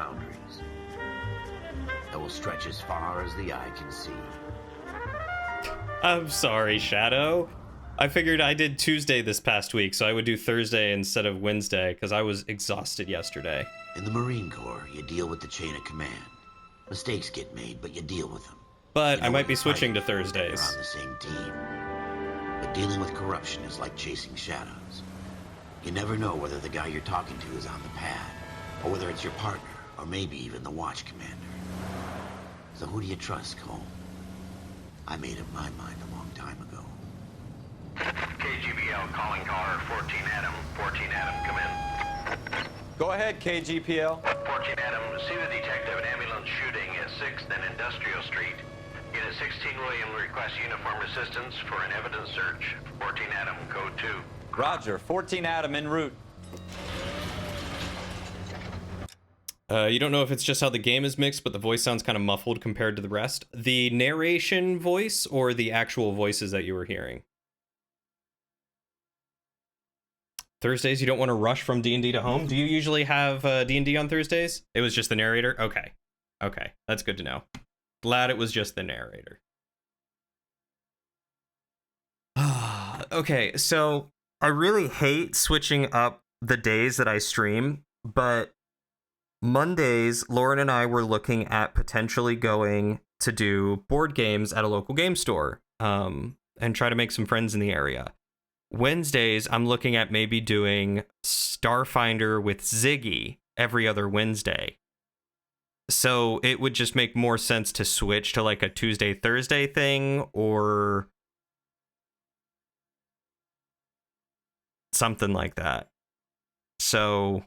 boundaries that will stretch as far as the eye can see. I'm sorry, Shadow. I figured I did Tuesday this past week, so I would do Thursday instead of Wednesday, because I was exhausted yesterday. In the Marine Corps, you deal with the chain of command. Mistakes get made, but you deal with them. But You know I might when be you're switching to fighting, Thursdays. You're on the same team. But dealing with corruption is like chasing shadows. You never know whether the guy you're talking to is on the pad, or whether it's your partner, or maybe even the watch commander. So who do you trust, Cole? I made up my mind a long time ago. KGBL calling caller 14 Adam. 14 Adam, come in. Go ahead, KGPL. 14 Adam, see the detective, an ambulance shooting at 6th and Industrial Street. Unit 16 William requests uniform assistance for an evidence search. 14 Adam, code 2. Roger, 14 Adam en route. You don't know if it's just how the game is mixed, but the voice sounds kind of muffled compared to the rest. The narration voice or the actual voices that you were hearing? Thursdays, you don't want to rush from D&D to home? Do you usually have D&D on Thursdays? It was just the narrator? Okay. Okay, that's good to know. Glad it was just the narrator. Okay, so I really hate switching up the days that I stream, but Mondays, Lauren and I were looking at potentially going to do board games at a local game store and try to make some friends in the area. Wednesdays, I'm looking at maybe doing Starfinder with Ziggy every other Wednesday. So it would just make more sense to switch to like a Tuesday, Thursday thing or something like that. So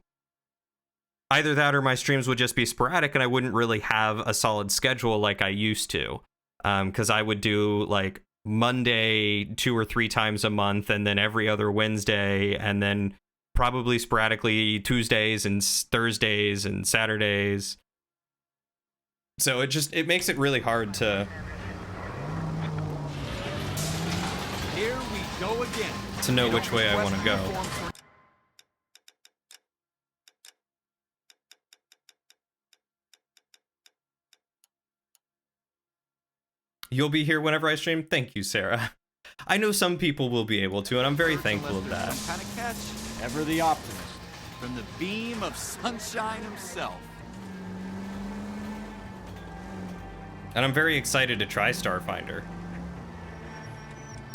either that or my streams would just be sporadic and I wouldn't really have a solid schedule like I used to. Because I would do like Monday 2 or 3 times a month and then every other Wednesday and then probably sporadically Tuesdays and Thursdays and Saturdays. So it makes it really hard to Here we go again. To know which way I want to go. You'll be here whenever I stream? Thank you, Sarah. I know some people will be able to, and I'm very thankful of that. Some kind of catch. Ever the optimist. From the beam of sunshine himself. And I'm very excited to try Starfinder.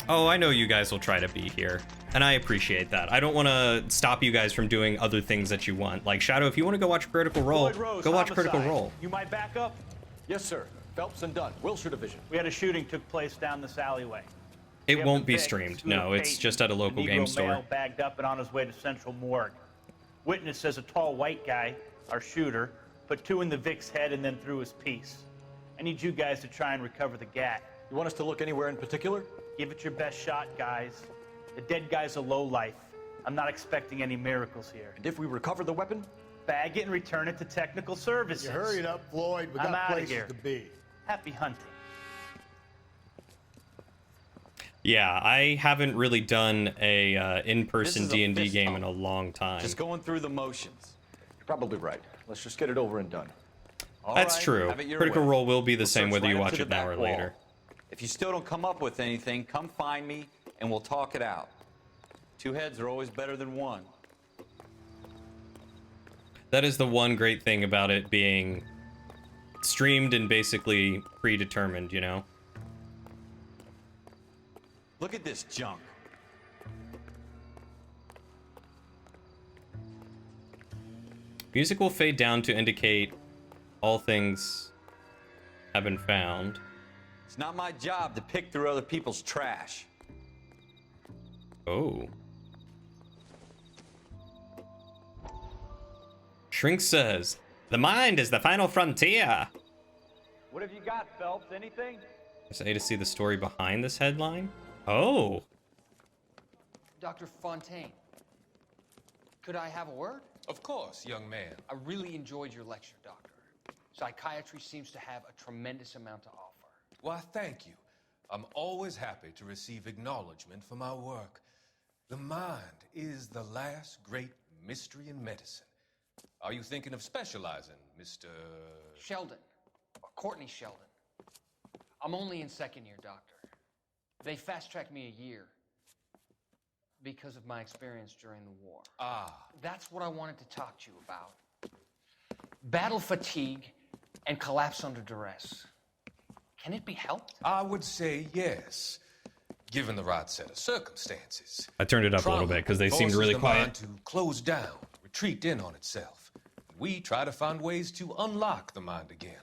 Oh, I know you guys will try to be here. And I appreciate that. I don't want to stop you guys from doing other things that you want. Like, Shadow, if you want to go watch Critical Role, go watch Critical Role. You might back up? Yes, sir. Phelps and Dunn, Wilshire Division. We had a shooting took place down this alleyway. It won't be streamed. No, it's just at a local game store. Male bagged up and on his way to Central Morgue. Witness says a tall white guy, our shooter, put 2 in the Vic's head and then threw his piece. I need you guys to try and recover the gat. You want us to look anywhere in particular? Give it your best shot, guys. The dead guy's a lowlife. I'm not expecting any miracles here. And if we recover the weapon? Bag it and return it to technical services. You hurry it up, Floyd. We I'm got outta places here. to be. Happy hunting. Yeah, I haven't really done a in-person This is a D&D fist game bump. in a long time. Just going through the motions. You're probably right. Let's just get it over and done. All That's right, true. have it your Critical way. Role will be the We'll same search whether you right up watch to it the now back or wall. later. If you still don't come up with anything, come find me and we'll talk it out. 2 heads are always better than 1. That is the one great thing about it being streamed and basically predetermined, you know? Look at this junk. Music will fade down to indicate all things have been found. It's not my job to pick through other people's trash. Oh. Shrink says, "The mind is the final frontier." What have you got, Phelps? Anything? Is A to see the story behind this headline? Oh. Dr. Fontaine, could I have a word? Of course, young man. I really enjoyed your lecture, Doctor. Psychiatry seems to have a tremendous amount to offer. Why, thank you. I'm always happy to receive acknowledgement for my work. The mind is the last great mystery in medicine. Are you thinking of specializing, Mr. Sheldon, or Courtney Sheldon. I'm only in second year, Doctor. They fast-tracked me a year because of my experience during the war. Ah. That's what I wanted to talk to you about. Battle fatigue and collapse under duress. Can it be helped? I would say yes, given the right set of circumstances. I turned it up a little bit because they seemed really forces the quiet. mind to close down, retreat in on itself. We try to find ways to unlock the mind again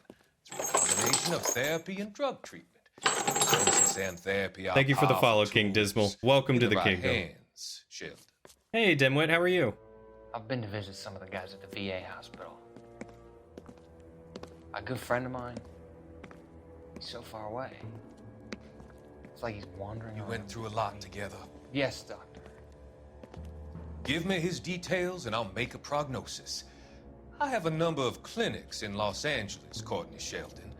through a combination of therapy and drug treatment. Hypnosis and therapy are Thank you for the powerful follow, King tools Dismal. Welcome in to the right kingdom. hands, Sheldon. Hey, Dimwit, how are you? I've been to visit some of the guys at the VA hospital. A good friend of mine, he's so far away. It's like he's wandering You around. went through a lot together. Yes, Doctor. Give me his details and I'll make a prognosis. I have a number of clinics in Los Angeles, Courtney Sheldon,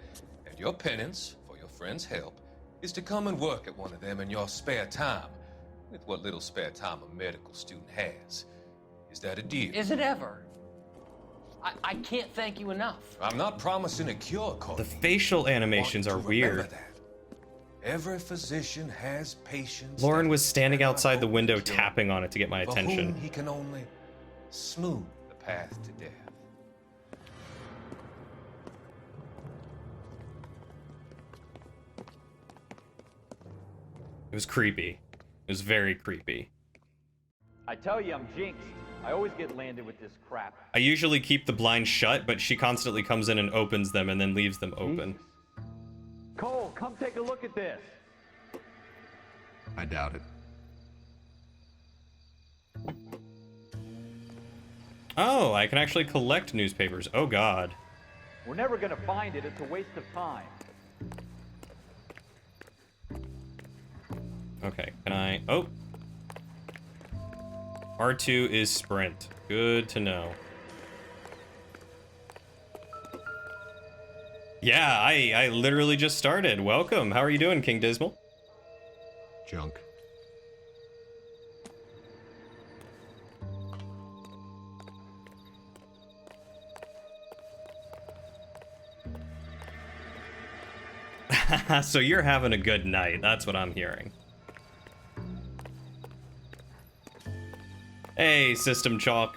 and your penance, for your friend's help, is to come and work at one of them in your spare time, with what little spare time a medical student has. Is that a deal? Is it ever? I can't thank you enough. I'm not promising a cure, The Courtney. facial animations are Want to remember weird. that. Every physician has patients. Lauren that was he standing cannot outside the hope window to cure, tapping on it to get my for attention. whom he can only smooth the path to death. It was creepy. It was very creepy. I tell you, I'm jinxed. I always get landed with this crap. I usually keep the blinds shut, but she constantly comes in and opens them and then leaves them open. Cole, come take a look at this. I doubt it. Oh, I can actually collect newspapers. Oh god. We're never gonna find it. It's a waste of time. Okay, can I... Oh! R2 is sprint. Good to know. Yeah, I literally just started. Welcome. How are you doing, King Dismal? Junk. So you're having a good night. That's what I'm hearing. Hey, System Chalk.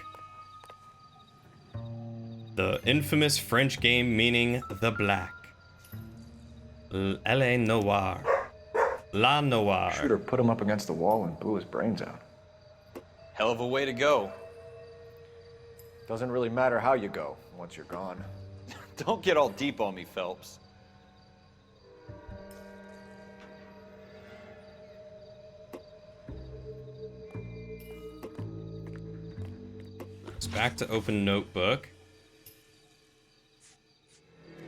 The infamous French game meaning the black. L.A. Noir. La Noir. Shooter put him up against the wall and blew his brains out. Hell of a way to go. Doesn't really matter how you go once you're gone. Don't get all deep on me, Phelps. It's back to open notebook.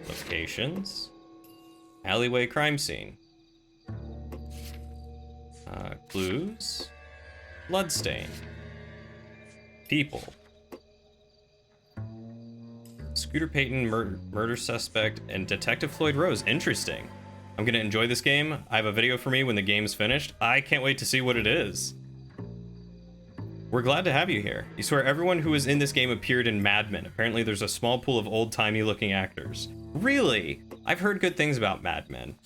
Locations. Alleyway crime scene. Clues. Bloodstain. People. Scooter Payton, murder suspect, and Detective Floyd Rose. Interesting. I'm gonna enjoy this game. I have a video for me when the game's finished. I can't wait to see what it is. We're glad to have you here. You swear everyone who was in this game appeared in Mad Men. Apparently there's a small pool of old-timey looking actors. Really? I've heard good things about Mad Men.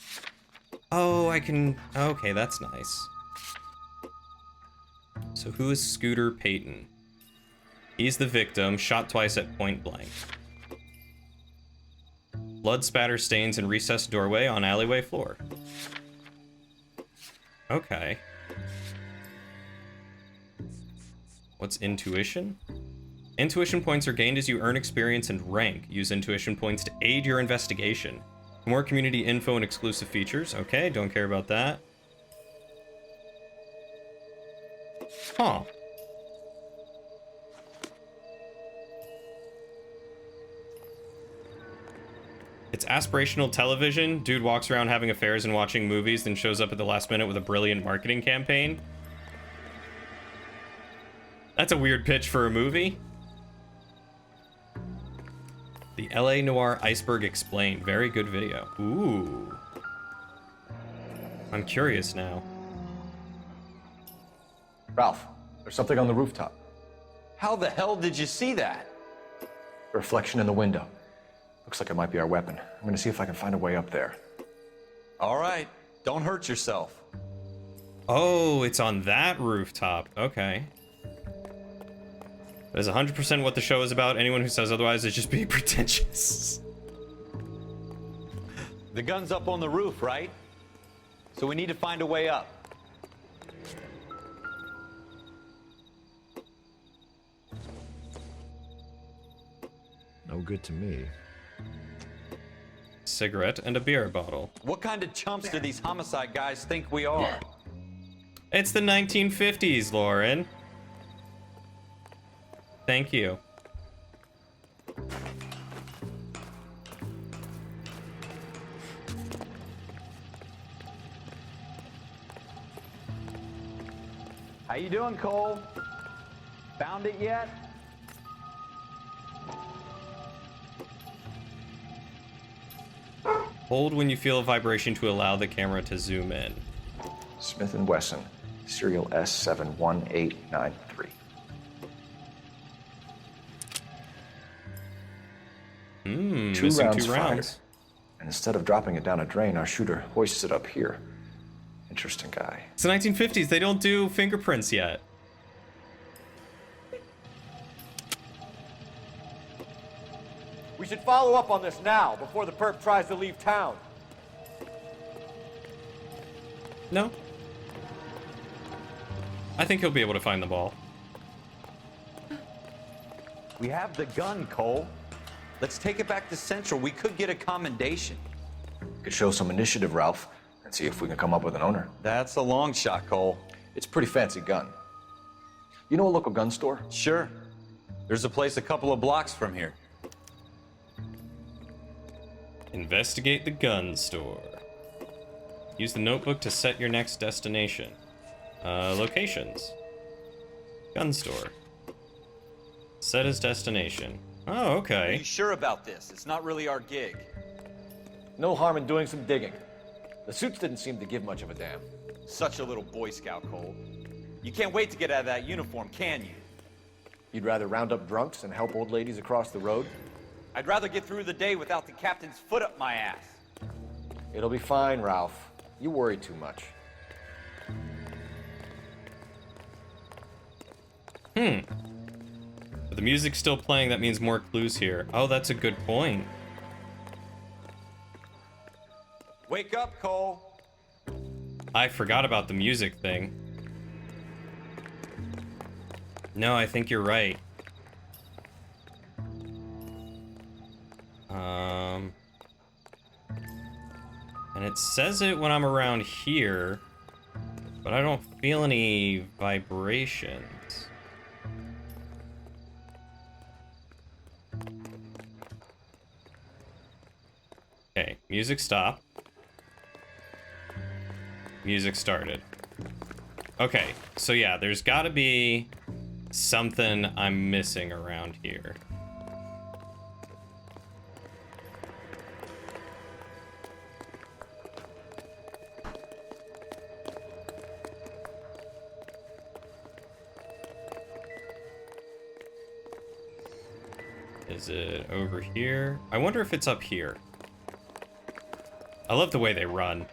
Oh, I can... Okay, that's nice. So who is Scooter Payton? He's the victim, shot twice at point blank. Blood spatter stains in recessed doorway on alleyway floor. Okay. What's intuition? Intuition points are gained as you earn experience and rank. Use intuition points to aid your investigation. More community info and exclusive features. Okay, don't care about that. Huh. It's aspirational television. Dude walks around having affairs and watching movies, then shows up at the last minute with a brilliant marketing campaign. That's a weird pitch for a movie. The LA Noir Iceberg Explained. Very good video. Ooh. I'm curious now. Ralph, there's something on the rooftop. How the hell did you see that? A reflection in the window. Looks like it might be our weapon. I'm gonna see if I can find a way up there. All right, don't hurt yourself. Oh, it's on that rooftop. Okay. That is 100% what the show is about. Anyone who says otherwise is just being pretentious. The gun's up on the roof, right? So we need to find a way up. No good to me. Cigarette and a beer bottle. What kind of chumps do these homicide guys think we are? It's the 1950s, Lauren. Thank you. How you doing, Cole? Found it yet? Hold when you feel a vibration to allow the camera to zoom in. Smith & Wesson, serial S71893. Missing two rounds. And instead of dropping it down a drain, our shooter hoists it up here. Interesting guy. It's the 1950s. They don't do fingerprints yet. We should follow up on this now, before the perp tries to leave town. No. I think he'll be able to find the ball. We have the gun, Cole. Let's take it back to Central. We could get a commendation. Could show some initiative, Ralph, and see if we can come up with an owner. That's a long shot, Cole. It's a pretty fancy gun. You know a local gun store? Sure. There's a place a couple of blocks from here. Investigate the gun store. Use the notebook to set your next destination. Locations. Gun store. Set as destination. Oh, Are okay. you sure about this? It's not really our gig. No harm in doing some digging. The suits didn't seem to give much of a damn. Such a little Boy Scout, Cole. You can't wait to get out of that uniform, can you? You'd rather round up drunks than help old ladies across the road? I'd rather get through the day without the captain's foot up my ass. It'll be fine, Ralph. You worry too much. But the music's still playing, that means more clues here. Oh, that's a good point. Wake up, Cole. I forgot about the music thing. No, I think you're right. And it says it when I'm around here, but I don't feel any vibrations. Okay, music stopped. Music started. Okay, so yeah, there's gotta be something I'm missing around here. Is it over here? I wonder if it's up here. I love the way they run.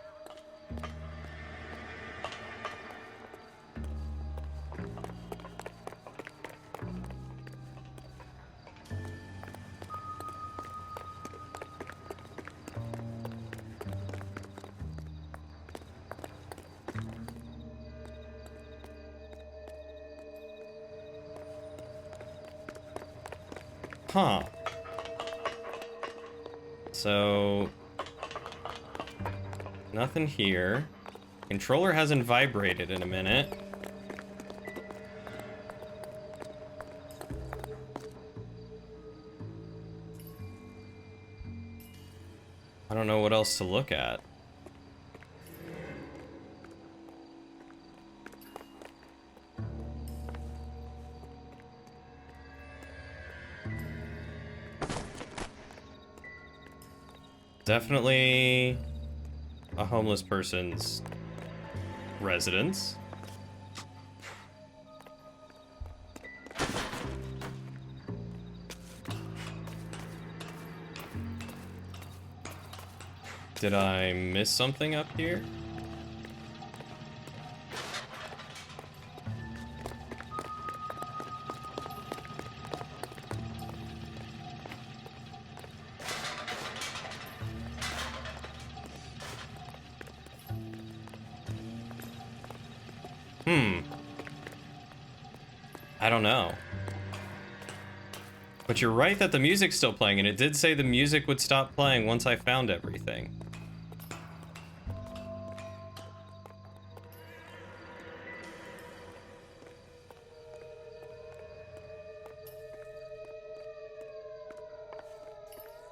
Huh. So, nothing here. Controller hasn't vibrated in a minute. I don't know what else to look at. Definitely a homeless person's residence. Did I miss something up here? I don't know. But you're right that the music's still playing, and it did say the music would stop playing once I found everything.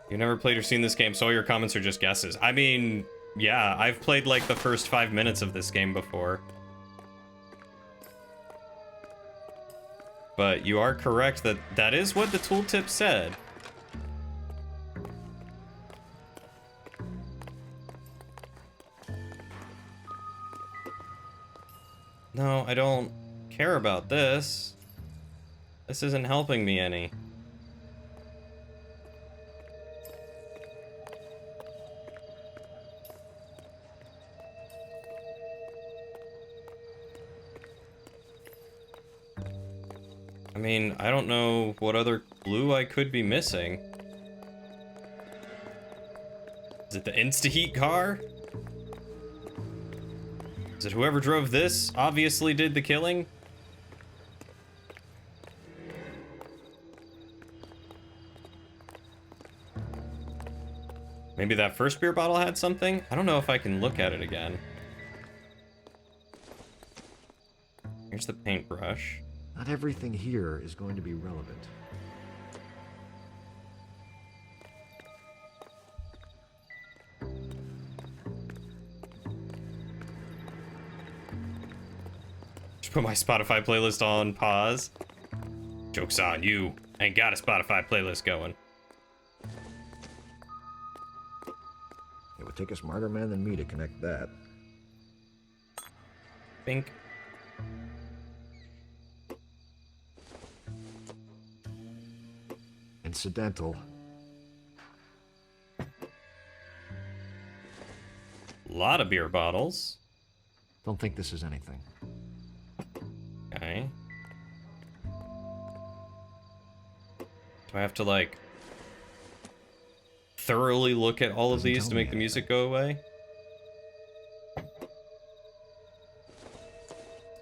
You've never played or seen this game, so all your comments are just guesses. I mean, yeah, I've played like the first 5 minutes of this game before. But you are correct that that is what the tooltip said. No, I don't care about this. This isn't helping me any. I mean, I don't know what other clue I could be missing. Is it the Insta-Heat car? Is it whoever drove this obviously did the killing? Maybe that first beer bottle had something? I don't know if I can look at it again. Here's the paintbrush. Not everything here is going to be relevant. Just put my Spotify playlist on pause. Joke's on you. I ain't got a Spotify playlist going. It would take a smarter man than me to connect that. Think. Incidental. Lot of beer bottles. Don't think this is anything. Okay. Do I have to, like, thoroughly look at all of Doesn't these tell to me make the music anything. go away?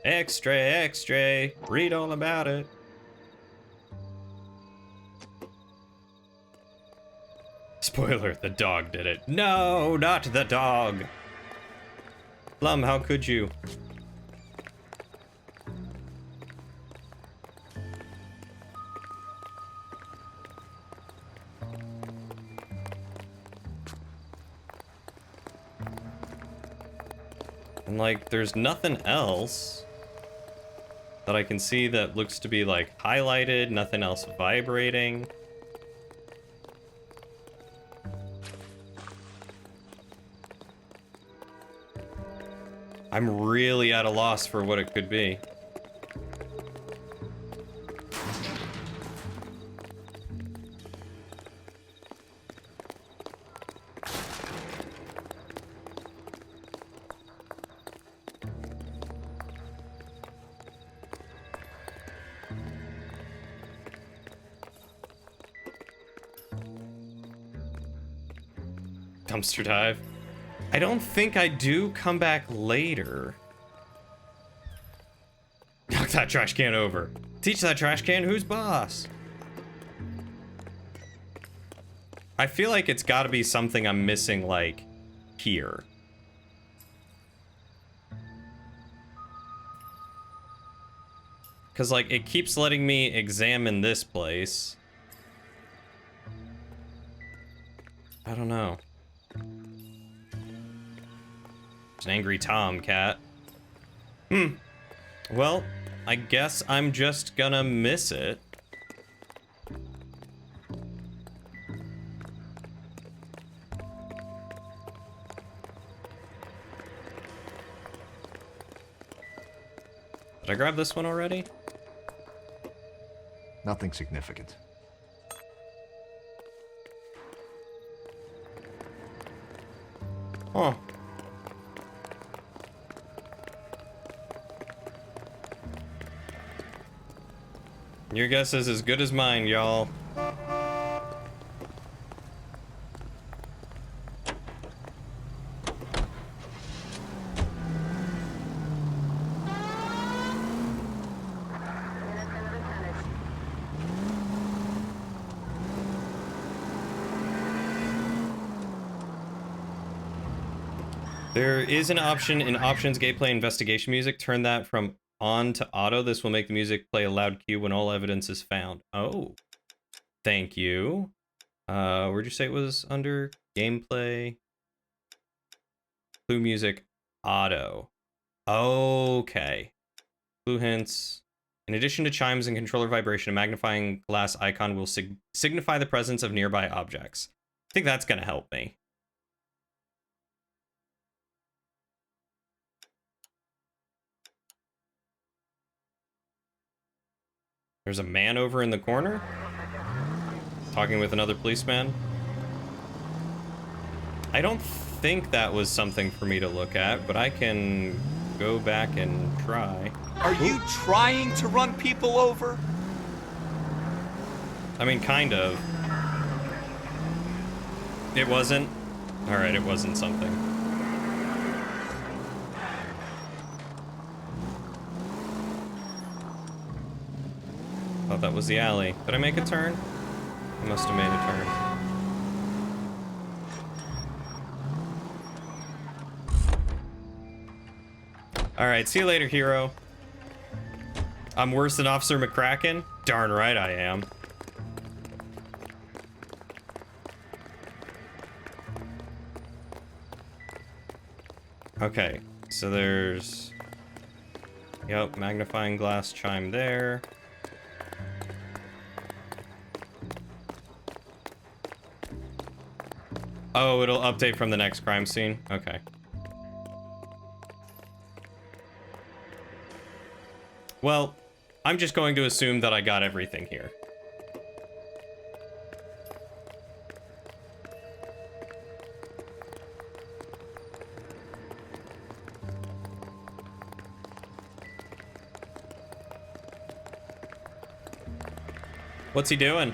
Extra, extra, read all about it. Spoiler, the dog did it. No, not the dog. Plum, how could you? And like, there's nothing else that I can see that looks to be like highlighted, nothing else vibrating. I'm really at a loss for what it could be. Dumpster dive. I don't think I do come back later. Knock that trash can over. Teach that trash can who's boss. I feel like it's got to be something I'm missing, like, here. Because, like, it keeps letting me examine this place. I don't know. It's an angry tomcat. Well, I guess I'm just gonna miss it. Did I grab this one already? Nothing significant. Huh. Your guess is as good as mine, y'all. There is an option in options gameplay investigation music. Turn that from on to auto. This will make the music play a loud cue when all evidence is found. Oh, thank you. Where'd you say it was under? Gameplay. Clue music auto. Okay. Clue hints. In addition to chimes and controller vibration, a magnifying glass icon will signify the presence of nearby objects. I think that's gonna help me. There's a man over in the corner, talking with another policeman. I don't think that was something for me to look at, but I can go back and try. Are you trying to run people over? I mean, kind of. It wasn't? Alright, it wasn't something. Thought that was the alley. Did I make a turn? I must have made a turn. Alright, see you later, hero. I'm worse than Officer McCracken? Darn right I am. Okay, so there's... Yep, magnifying glass chime there. Oh, it'll update from the next crime scene? Okay. Well, I'm just going to assume that I got everything here. What's he doing?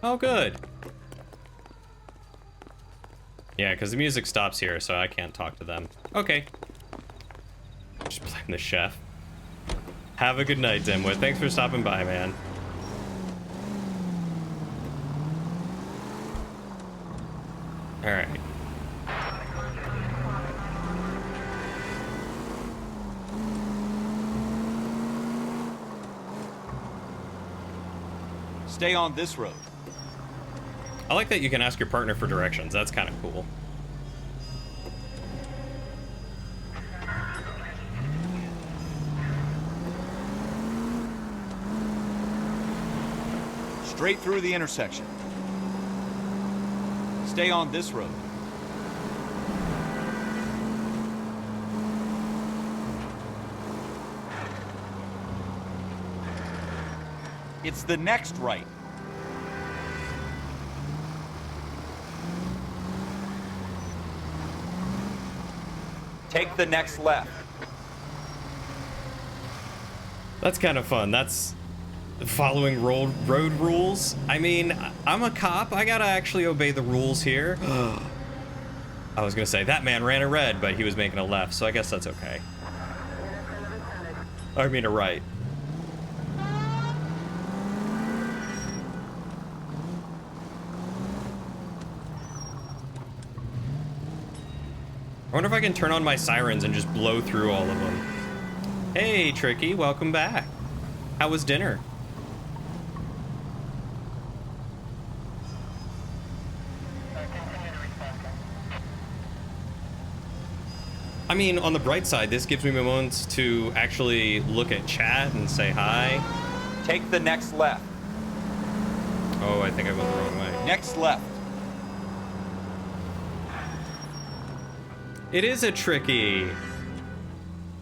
Oh, good. Yeah, because the music stops here, so I can't talk to them. Okay. Just blame the chef. Have a good night, Dimwit. Thanks for stopping by, man. Alright. Stay on this road. I like that you can ask your partner for directions. That's kind of cool. Straight through the intersection. Stay on this road. It's the next right. Take the next left. That's kind of fun. That's following road rules. I mean, I'm a cop. I gotta actually obey the rules here. I was gonna say, that man ran a red, but he was making a left, so I guess that's okay. I mean a right. I wonder if I can turn on my sirens and just blow through all of them. Hey, Tricky, welcome back. How was dinner? I mean, on the bright side, this gives me moments to actually look at chat and say hi. Take the next left. Oh, I think I went the wrong way. Next left. It is a Tricky.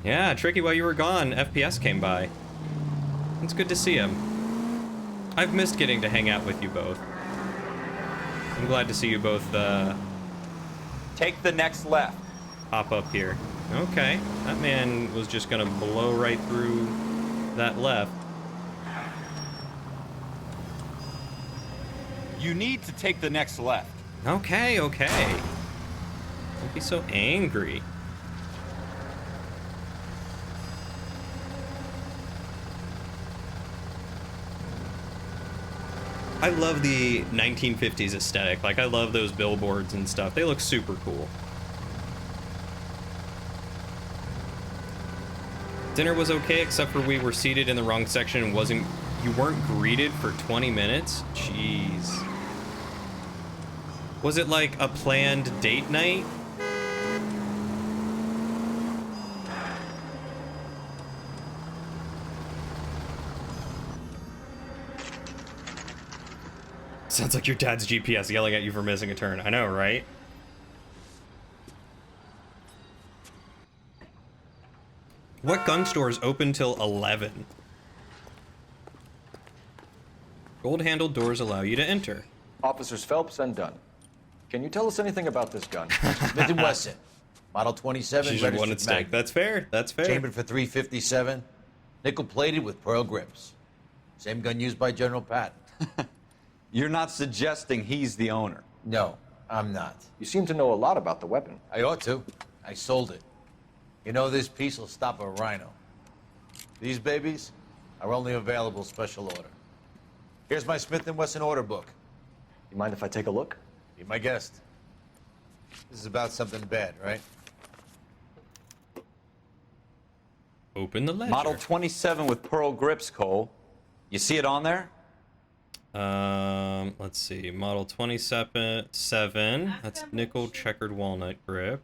Yeah, Tricky, while you were gone, FPS came by. It's good to see him. I've missed getting to hang out with you both. I'm glad to see you both Take the next left. pop up here. Okay, that man was just gonna blow right through that left. You need to take the next left. Okay. Don't be so angry. I love the 1950s aesthetic. Like, I love those billboards and stuff. They look super cool. Dinner was okay, except for we were seated in the wrong section and you weren't greeted for 20 minutes? Jeez. Was it like a planned date night? Sounds like your dad's GPS yelling at you for missing a turn. I know, right? What gun stores open till 11? Gold-handled doors allow you to enter. Officers Phelps and Dunn. Can you tell us anything about this gun? Smith & Wesson. Model 27, She's one at stake. Magnum. That's fair. That's fair. Chambered for .357. Nickel-plated with pearl grips. Same gun used by General Patton. You're not suggesting he's the owner. No, I'm not. You seem to know a lot about the weapon. I ought to. I sold it. You know, this piece will stop a rhino. These babies are only available special order. Here's my Smith & Wesson order book. You mind if I take a look? Be my guest. This is about something bad, right? Open the ledger. Model 27 with pearl grips, Cole. You see it on there? Let's see. Model 27. That's nickel checkered walnut grip.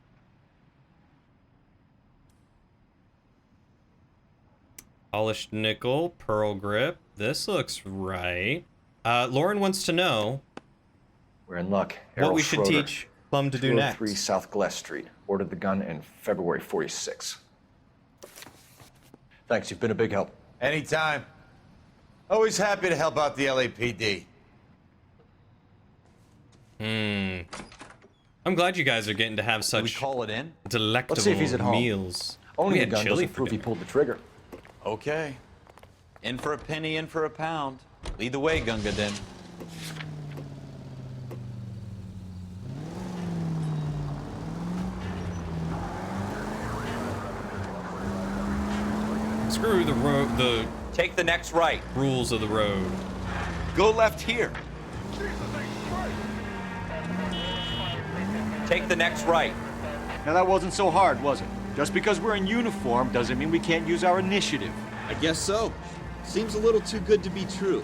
Polished nickel, pearl grip. This looks right. Lauren wants to know We're in luck. what Errol we should Schroeder, teach Plum to do 203 next. South Glass Street. Ordered the gun in February '46. Thanks, you've been a big help. Anytime. Always happy to help out the LAPD. I'm glad you guys are getting to have Should we such call it in? delectable Let's see if he's at home. meals. Owning We the had gun chili doesn't for prove he dinner. pulled the trigger. Okay. In for a penny, in for a pound. Lead the way, Gunga Din. Screw the road, the Take the next right. rules of the road. Go left here. Take the next right. Now that wasn't so hard, was it? Just because we're in uniform doesn't mean we can't use our initiative. I guess so. Seems a little too good to be true.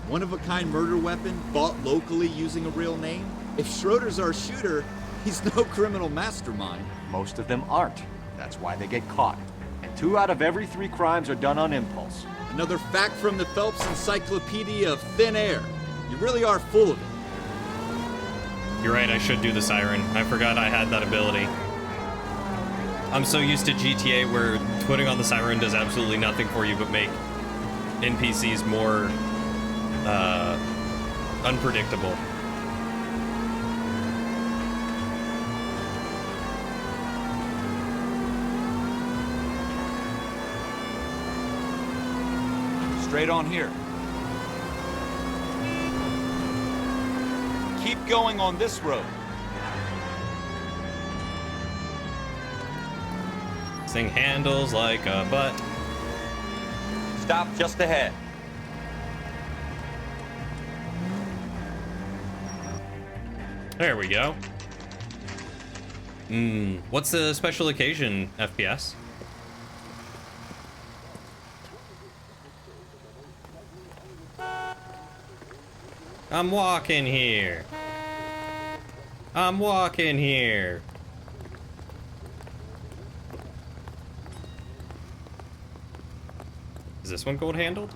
One-of-a-kind murder weapon bought locally using a real name? If Schroeder's our shooter, he's no criminal mastermind. Most of them aren't. That's why they get caught. And 2 out of every 3 crimes are done on impulse. Another fact from the Phelps Encyclopedia of Thin Air. You really are full of it. You're right, I should do the siren. I forgot I had that ability. I'm so used to GTA where putting on the siren does absolutely nothing for you but make NPCs more unpredictable. Straight on here. Keep going on this road. This thing handles like a butt. Stop just ahead. There we go. What's the special occasion, FPS? I'm walking here. I'm walking here. Is this one gold handled?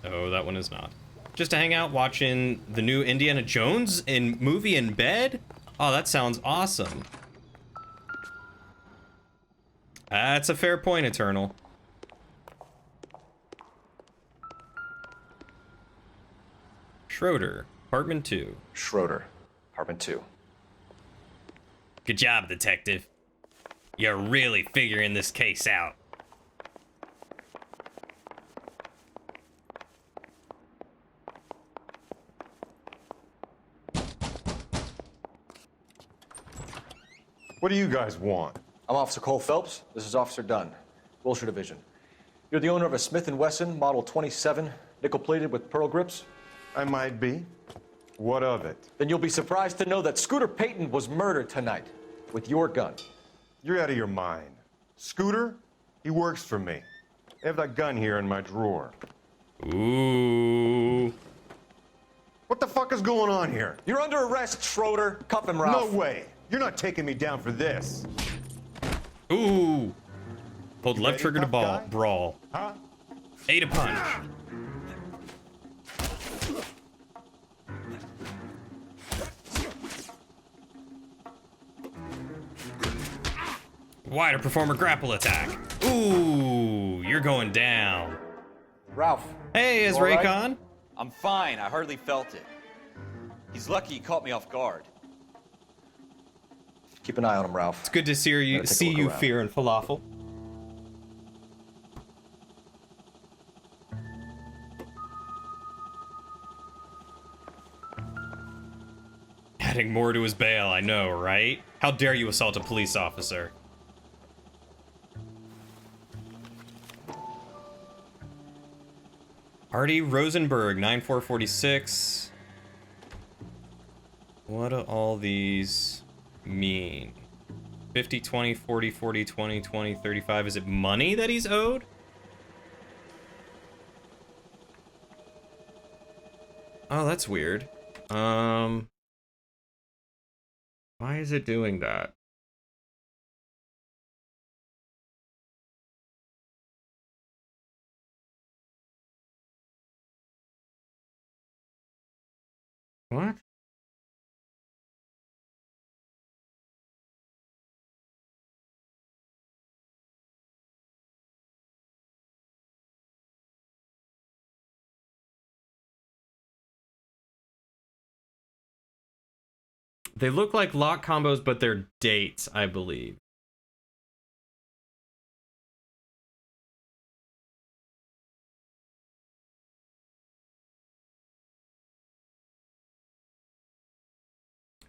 No, that one is not. Just to hang out watching the new Indiana Jones movie in bed? Oh, that sounds awesome. That's a fair point, Eternal. Schroeder, apartment 2. Schroeder. Apartment 2. Good job, detective. You're really figuring this case out. What do you guys want? I'm Officer Cole Phelps. This is Officer Dunn, Wilshire Division. You're the owner of a Smith & Wesson Model 27, nickel-plated with pearl grips? I might be. What of it? Then you'll be surprised to know that Scooter Payton was murdered tonight with your gun. You're out of your mind. Scooter? He works for me. I have that gun here in my drawer. Ooh. What the fuck is going on here? You're under arrest, Schroeder. Cuff him, Ralph. No way. You're not taking me down for this. Ooh. Hold left trigger to brawl. Huh? A to punch. Y to perform a grapple attack. Ooh, you're going down. Ralph. Hey, is All right? Raycon? I'm fine. I hardly felt it. He's lucky he caught me off guard. Keep an eye on him, Ralph. It's good to see you, Fear and Falafel. Adding more to his bail, I know, right? How dare you assault a police officer? Artie Rosenberg, 9446. What do all these mean? 50, 20, 40, 40, 20, 20, 35. Is it money that he's owed? Oh, that's weird. Why is it doing that? What? They look like lock combos, but they're dates, I believe.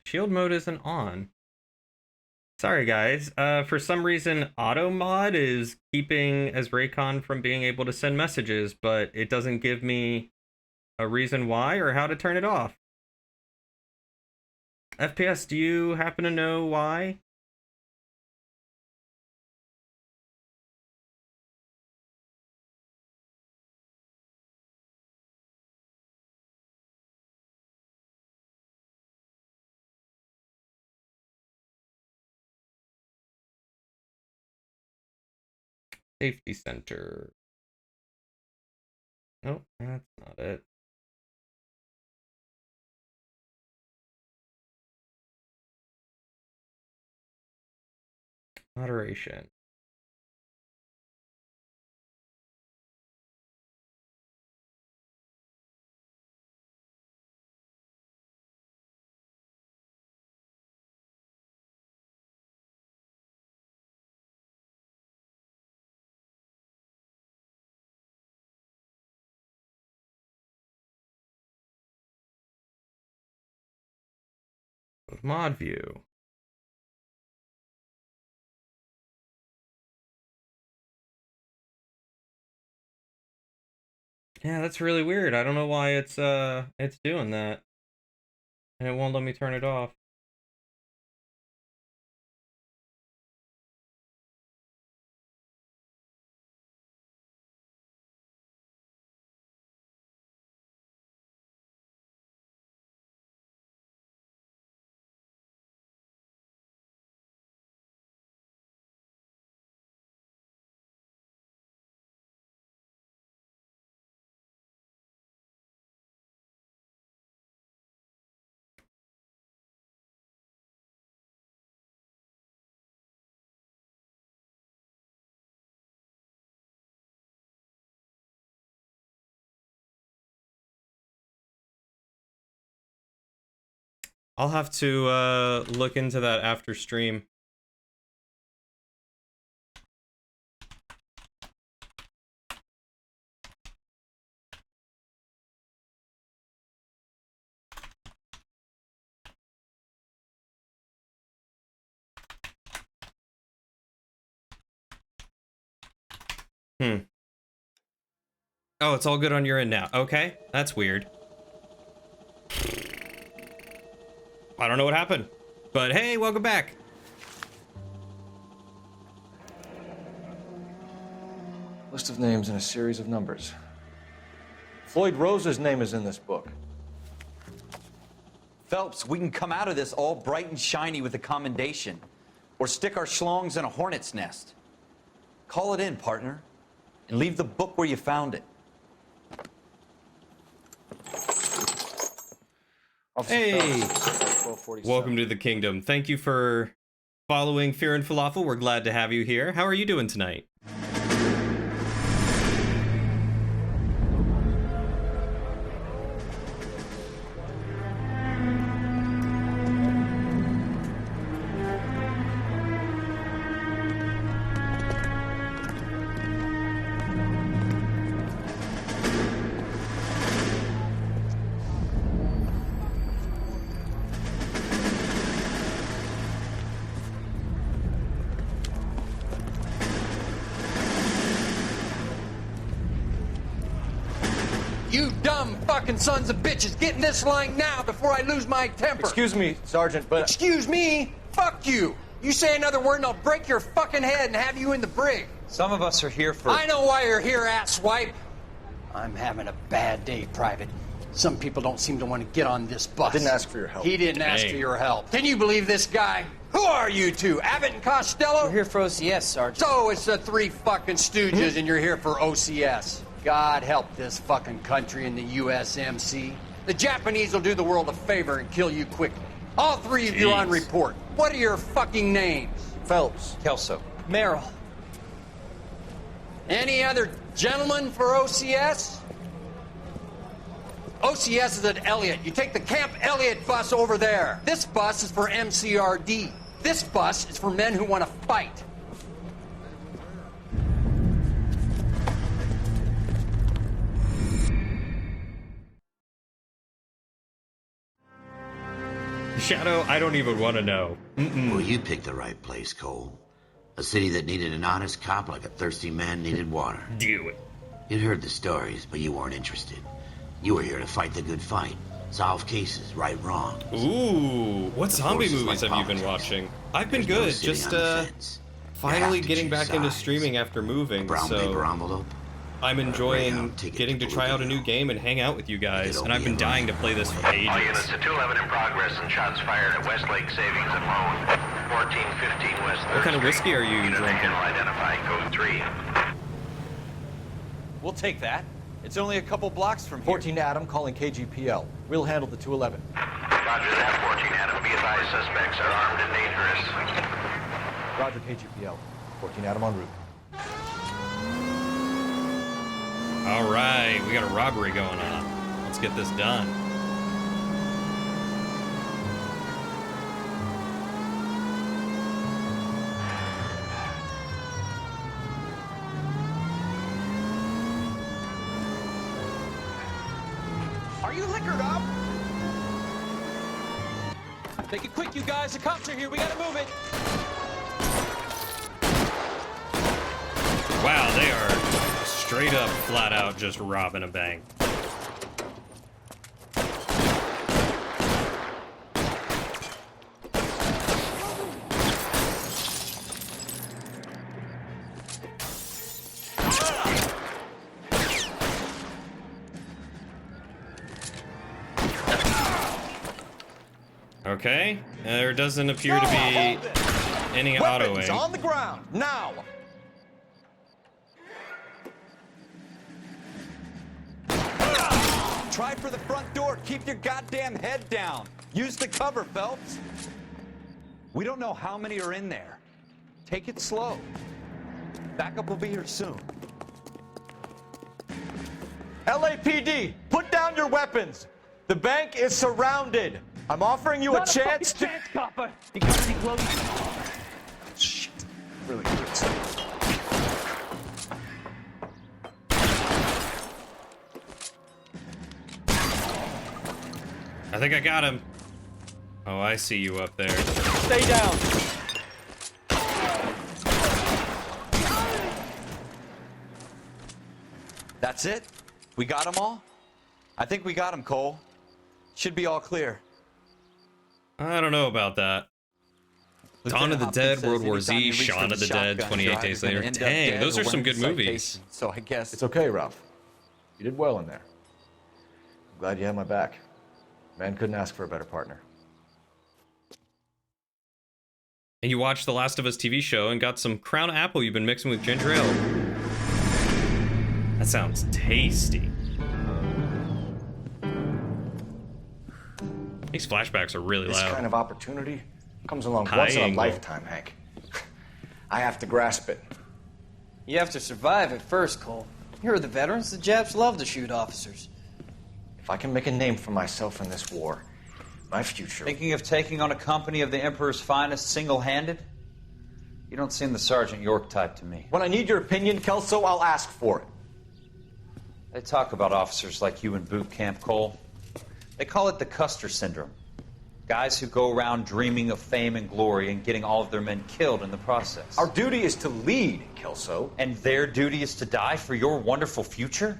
Shield mode isn't on. Sorry, guys. For some reason, auto mod is keeping as Raycon from being able to send messages, but it doesn't give me a reason why or how to turn it off. FPS, do you happen to know why? Safety center. Nope, that's not it. Moderation. Mod view. Yeah, that's really weird. I don't know why it's doing that. And it won't let me turn it off. I'll have to look into that after stream. Oh, it's all good on your end now. Okay, that's weird. I don't know what happened, but hey, welcome back. List of names and a series of numbers. Floyd Rose's name is in this book. Phelps, we can come out of this all bright and shiny with a commendation, or stick our schlongs in a hornet's nest. Call it in, partner, and leave the book where you found it. Hey, welcome to the kingdom. Thank you for following Fear and Falafel. We're glad to have you here. How are you doing tonight? You dumb fucking sons of bitches, get in this line now before I lose my temper. Excuse me, Sergeant, but... Excuse me? Fuck you. You say another word and I'll break your fucking head and have you in the brig. Some of us are here for... I know why you're here, asswipe. I'm having a bad day, Private. Some people don't seem to want to get on this bus. I didn't ask for your help. He didn't ask for your help. Can you believe this guy? Who are you two? Abbott and Costello? We're here for OCS, Sergeant. So it's the three fucking stooges and you're here for OCS. God help this fucking country and the USMC. The Japanese will do the world a favor and kill you quickly. All three of you on report. What are your fucking names? Phelps. Kelso. Merrill. Any other gentlemen for OCS? OCS is at Elliott. You take the Camp Elliott bus over there. This bus is for MCRD. This bus is for men who want to fight. Shadow, I don't even want to know. Well, you picked the right place, Cole. A city that needed an honest cop like a thirsty man needed water. Do it. You'd heard the stories, but you weren't interested. You were here to fight the good fight, solve cases, right wrongs. Ooh, what zombie movies have you been watching? I've been good, just finally getting back into streaming after moving, so I'm enjoying getting to try out a new game and hang out with you guys, and I've been dying to play this for All ages. units to 211 in progress and shots fired at Westlake Savings and Loan, 1415 West 3rd What kind of whiskey are you drinking? Identify code 3. We'll take that. It's only a couple blocks from here. 14 Adam calling KGPL. We'll handle the 211. Roger that, 14 Adam. Be advised, suspects are armed and dangerous. Roger KGPL. 14 Adam en route. All right, we got a robbery going on. Let's get this done. Are you liquored up? Make it quick, you guys. The cops are here. We gotta move it. Wow, they are straight up, flat out, just robbing a bank. Okay, there doesn't appear to be any auto aim. On the ground now. Try for the front door. Keep your goddamn head down. Use the cover, Phelps. We don't know how many are in there. Take it slow. Backup will be here soon. LAPD, put down your weapons. The bank is surrounded. I'm offering you a chance to... chance, copper. You got any clothes? Shit. Really good stuff. I think I got him. Oh, I see you up there. Stay down. That's it? We got them all? I think we got them, Cole. Should be all clear. I don't know about that. Dawn of the Dead, World War Z, Shaun of the Dead, 28 Days Later. Dang, those are some good movies. So I guess... It's okay, Ralph. You did well in there. I'm glad you had my back. Man couldn't ask for a better partner. And you watched The Last of Us TV show and got some Crown Apple you've been mixing with ginger ale. That sounds tasty. These flashbacks are really This loud. kind of opportunity comes along High once in a angle. lifetime, Hank. I have to grasp it. You have to survive it first, Cole. Here are the veterans. The Japs love to shoot officers. If I can make a name for myself in this war, my future... Thinking of taking on a company of the Emperor's finest single-handed? You don't seem the Sergeant York type to me. When I need your opinion, Kelso, I'll ask for it. They talk about officers like you in boot camp, Cole. They call it the Custer Syndrome. Guys who go around dreaming of fame and glory and getting all of their men killed in the process. Our duty is to lead, Kelso. And their duty is to die for your wonderful future?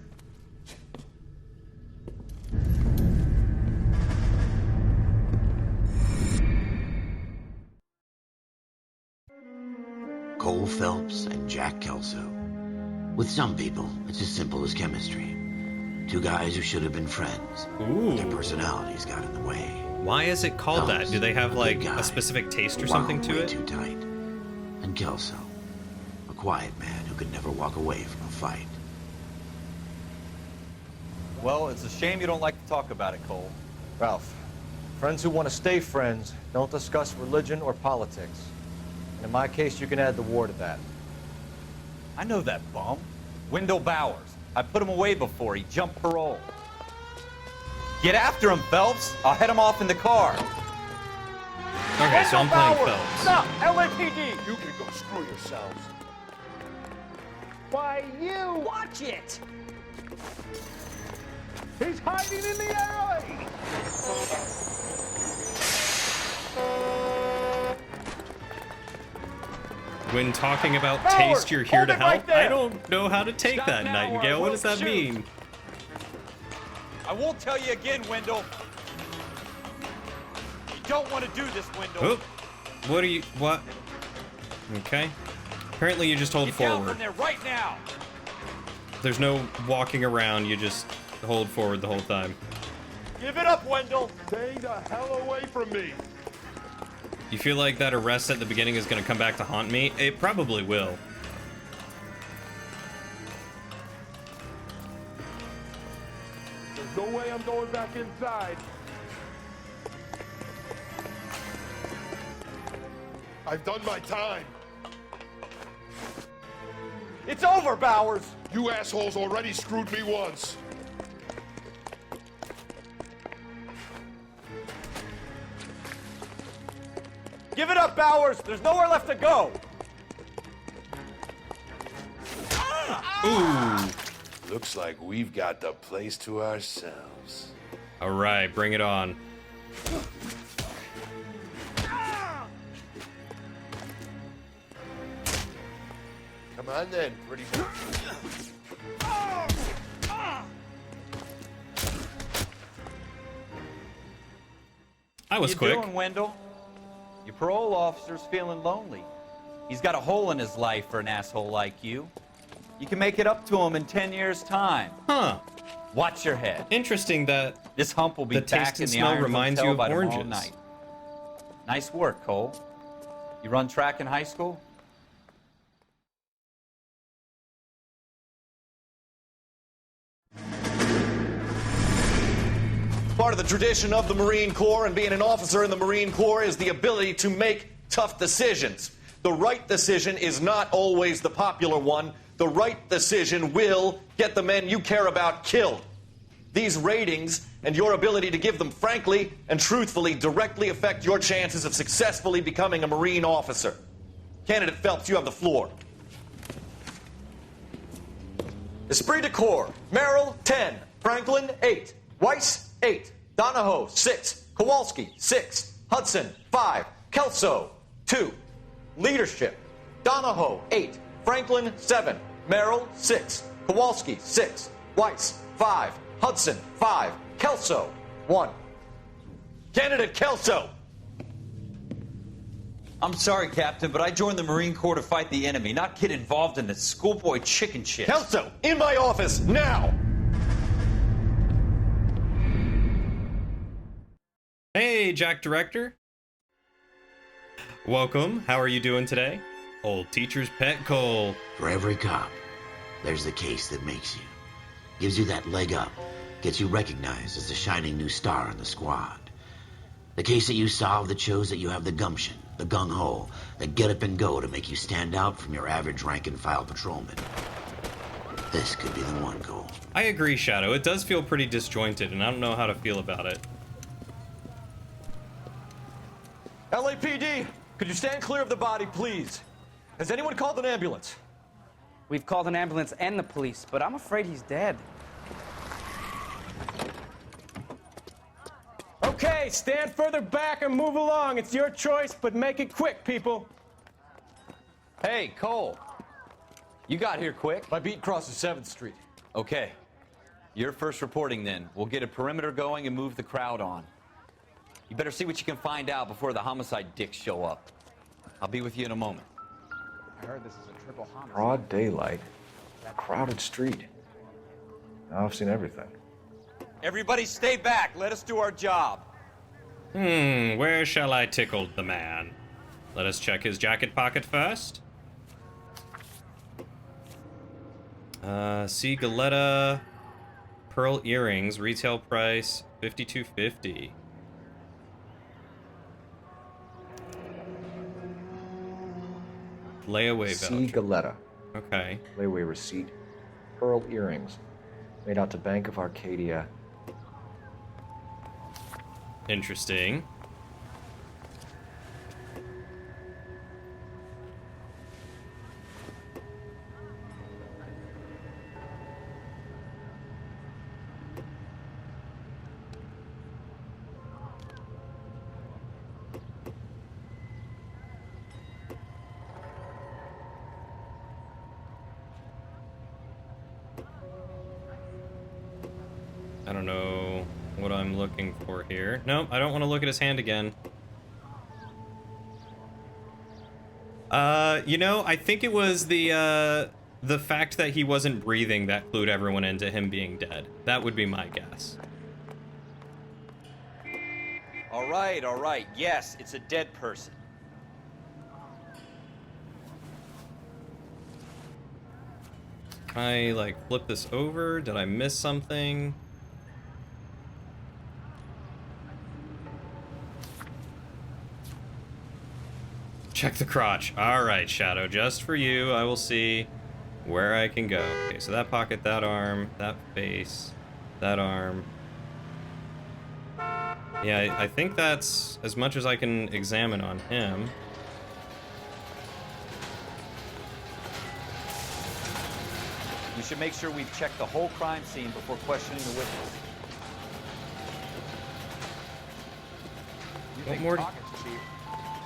Cole Phelps and Jack Kelso. With some people, it's as simple as chemistry. Two guys who should have been friends. Ooh. Their personalities got in the way. Why is it called that? Do they have like a specific taste or something to it? Too tight. And Kelso, a quiet man who could never walk away from a fight. Well, it's a shame you don't like to talk about it, Cole. Ralph, friends who want to stay friends don't discuss religion or politics. And in my case, you can add the war to that. I know that bum. Wendell Bowers. I put him away before. He jumped parole. Get after him, Phelps. I'll head him off in the car. Okay, so I'm playing Phelps. Stop! LAPD! You can go screw yourselves. Why, you... Watch it! He's hiding in the alley! When talking about Howard, taste, you're here hold to it right help. there. I don't know how to take Stop that, now, Nightingale. or What we'll does that shoot. mean? I won't tell you again, Wendell. You don't want to do this, Wendell. Oh, what are you? What? Okay. Apparently, you just hold Get down forward. from there right now. There's no walking around. You just hold forward the whole time. Give it up, Wendell! Stay the hell away from me! You feel like that arrest at the beginning is going to come back to haunt me? It probably will. There's no way I'm going back inside. I've done my time. It's over, Bowers! You assholes already screwed me once. Give it up, Bowers! There's nowhere left to go! Ooh. Looks like we've got the place to ourselves. All right, bring it on. Come on then, pretty boy. I was you quick. Doing, Wendell? Your parole officer's feeling lonely. He's got a hole in his life for an asshole like you. You can make it up to him in 10 years' time. Huh. Watch your head. Interesting that This hump will be the back taste in and the smell Iron reminds Hotel you of by tomorrow oranges. night. Nice work, Cole. You run track in high school? Part of the tradition of the Marine Corps and being an officer in the Marine Corps is the ability to make tough decisions. The right decision is not always the popular one. The right decision will get the men you care about killed. These ratings and your ability to give them frankly and truthfully directly affect your chances of successfully becoming a Marine officer. Candidate Phelps, you have the floor. Esprit de Corps, Merrill, 10. Franklin, 8. Weiss, 8. Donahoe, 6. Kowalski, 6. Hudson, 5. Kelso, 2. Leadership, Donahoe, 8. Franklin, 7. Merrill, 6. Kowalski, 6. Weiss, 5. Hudson, 5. Kelso, 1. Candidate Kelso! I'm sorry, Captain, but I joined the Marine Corps to fight the enemy, not get involved in this schoolboy chicken shit. Kelso, in my office, now! Hey, Jack Director. Welcome. How are you doing today? Old teacher's pet Cole. For every cop, there's the case that makes you. Gives you that leg up. Gets you recognized as the shining new star in the squad. The case that you solve that shows that you have the gumption, the gung-ho, the get up and go to make you stand out from your average rank-and-file patrolman. This could be the one, Cole. I agree, Shadow. It does feel pretty disjointed, and I don't know how to feel about it. LAPD, could you stand clear of the body, please? Has anyone called an ambulance? We've called an ambulance and the police, but I'm afraid he's dead. Okay, stand further back and move along. It's your choice, but make it quick, people. Hey, Cole. You got here quick. My beat crosses 7th Street. Okay. You're first reporting then. We'll get a perimeter going and move the crowd on. You better see what you can find out before the homicide dicks show up. I'll be with you in a moment. I heard this is a triple homicide. Broad daylight. Crowded street. Now I've seen everything. Everybody stay back. Let us do our job. Where shall I tickle the man? Let us check his jacket pocket first. See Galetta pearl earrings, retail price $52.50. Layaway voucher. C. Galetta. Okay. Layaway receipt. Pearl earrings. Made out to Bank of Arcadia. Interesting. I don't know what I'm looking for here. Nope, I don't want to look at his hand again. You know, I think it was the fact that he wasn't breathing that clued everyone into him being dead. That would be my guess. All right. Yes, it's a dead person. I, like, flip this over? Did I miss something? Check the crotch. Alright, Shadow, just for you, I will see where I can go. Okay, so that pocket, that arm, that face, that arm. Yeah, I think that's as much as I can examine on him. We should make sure we've checked the whole crime scene before questioning the witness. What more?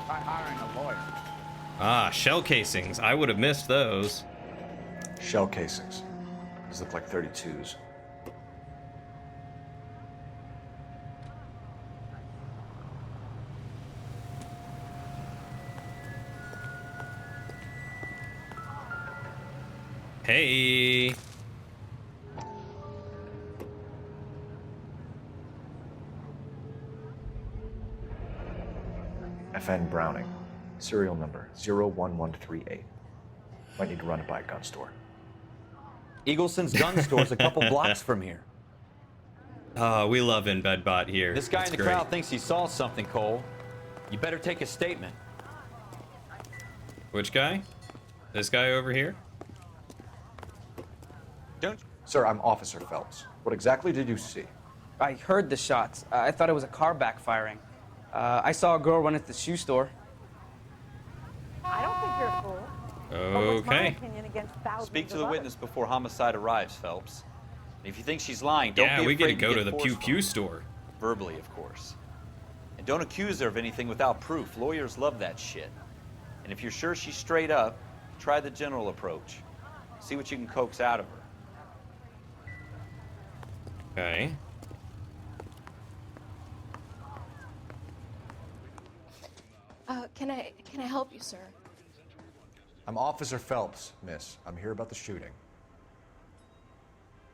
Try hiring a lawyer. Ah, shell casings. I would have missed those. Shell casings. These look like 32s. Hey. FN Browning. Serial number 01138. Might need to run it by a gun store. Eagleson's gun store's a couple blocks from here. We love Embedbot here. This guy It's in the great. crowd thinks he saw something, Cole. You better take a statement. Which guy? This guy over here? Sir, I'm Officer Phelps. What exactly did you see? I heard the shots. I thought it was a car backfiring. I saw a girl run into the shoe store. I don't think you're a fool. Okay. Speak to the witness before homicide arrives, Phelps. And if you think she's lying, don't Yeah, be we afraid get to go to the forceful. Pew Pew store. Verbally, of course. And don't accuse her of anything without proof. Lawyers love that shit. And if you're sure she's straight up, try the general approach. See what you can coax out of her. Okay. Can I help you, sir? I'm Officer Phelps, miss. I'm here about the shooting.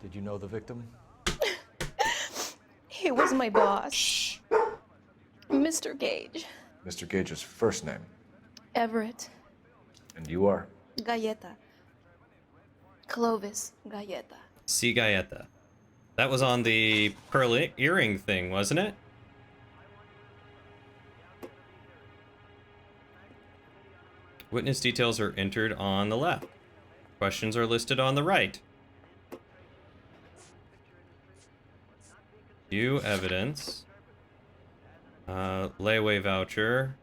Did you know the victim? He was my boss. Mr. Gage. Mr. Gage's first name. Everett. And you are? Galleta. Clovis Galleta. C. Galleta. That was on the pearl earring thing, wasn't it? Witness details are entered on the left. Questions are listed on the right. View evidence. Layaway voucher.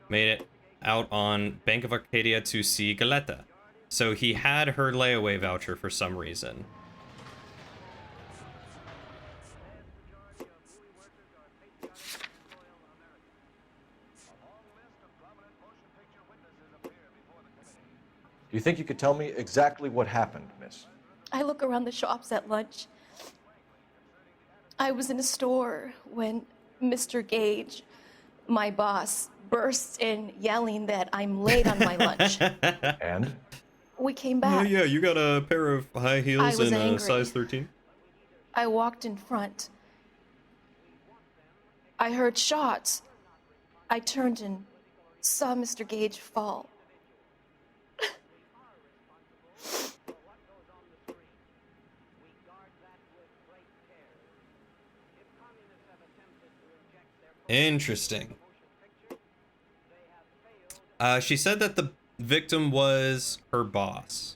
Made it out on Bank of Arcadia to see Galleta. So he had her layaway voucher for some reason. Do you think you could tell me exactly what happened, miss? I look around the shops at lunch. I was in a store when Mr. Gage, my boss, bursts in yelling that I'm late on my lunch. And? We came back. Yeah, you got a pair of high heels in a size 13? I walked in front. I heard shots. I turned and saw Mr. Gage fall. Interesting. She said that the victim was her boss.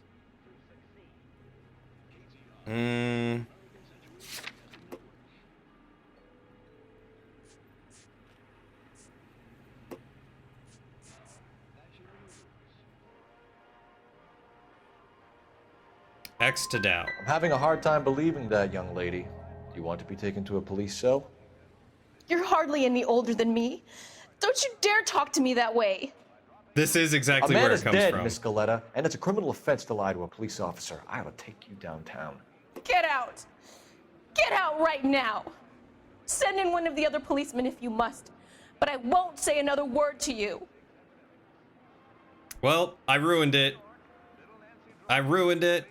X to doubt. I'm having a hard time believing that, young lady. Do you want to be taken to a police cell? You're hardly any older than me. Don't you dare talk to me that way. This is exactly where it comes from. A man is dead, from. Miss Galleta, and it's a criminal offense to lie to a police officer. I will take you downtown. Get out. Get out right now. Send in one of the other policemen if you must, but I won't say another word to you. Well, I ruined it. I ruined it.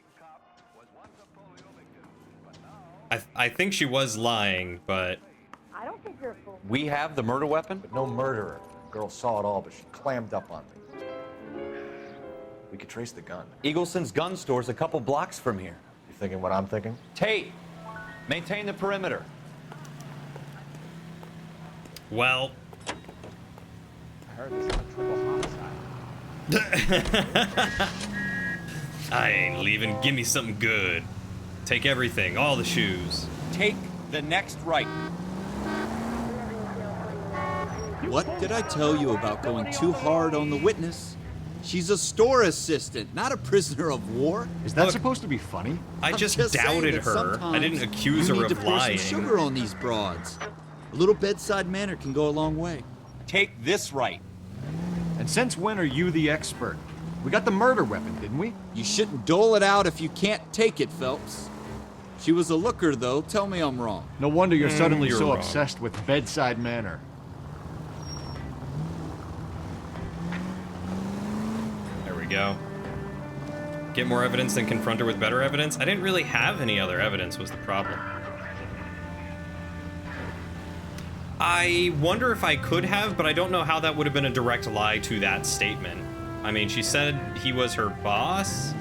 I think she was lying, but... I don't think you're a fool. We have the murder weapon? But no murderer. The girl saw it all, but she clammed up on me. We could trace the gun. Eagleson's gun store's a couple blocks from here. You thinking what I'm thinking? Tate, maintain the perimeter. Well... I heard this is a triple homicide. I ain't leaving. Give me something good. Take everything, all the shoes. Take the next right. What did I tell you about going too hard on the witness? She's a store assistant, not a prisoner of war. Is that supposed to be funny? I just doubted her. I didn't accuse her of lying. Some sugar on these broads. A little bedside manner can go a long way. Take this right. And since when are you the expert? We got the murder weapon, didn't we? You shouldn't dole it out if you can't take it, Phelps. She was a looker, though. Tell me I'm wrong. No wonder you're suddenly you're so wrong. obsessed with bedside manner. There we go. Get more evidence, then confront her with better evidence? I didn't really have any other evidence was the problem. I wonder if I could have, but I don't know how that would have been a direct lie to that statement. I mean, she said he was her boss,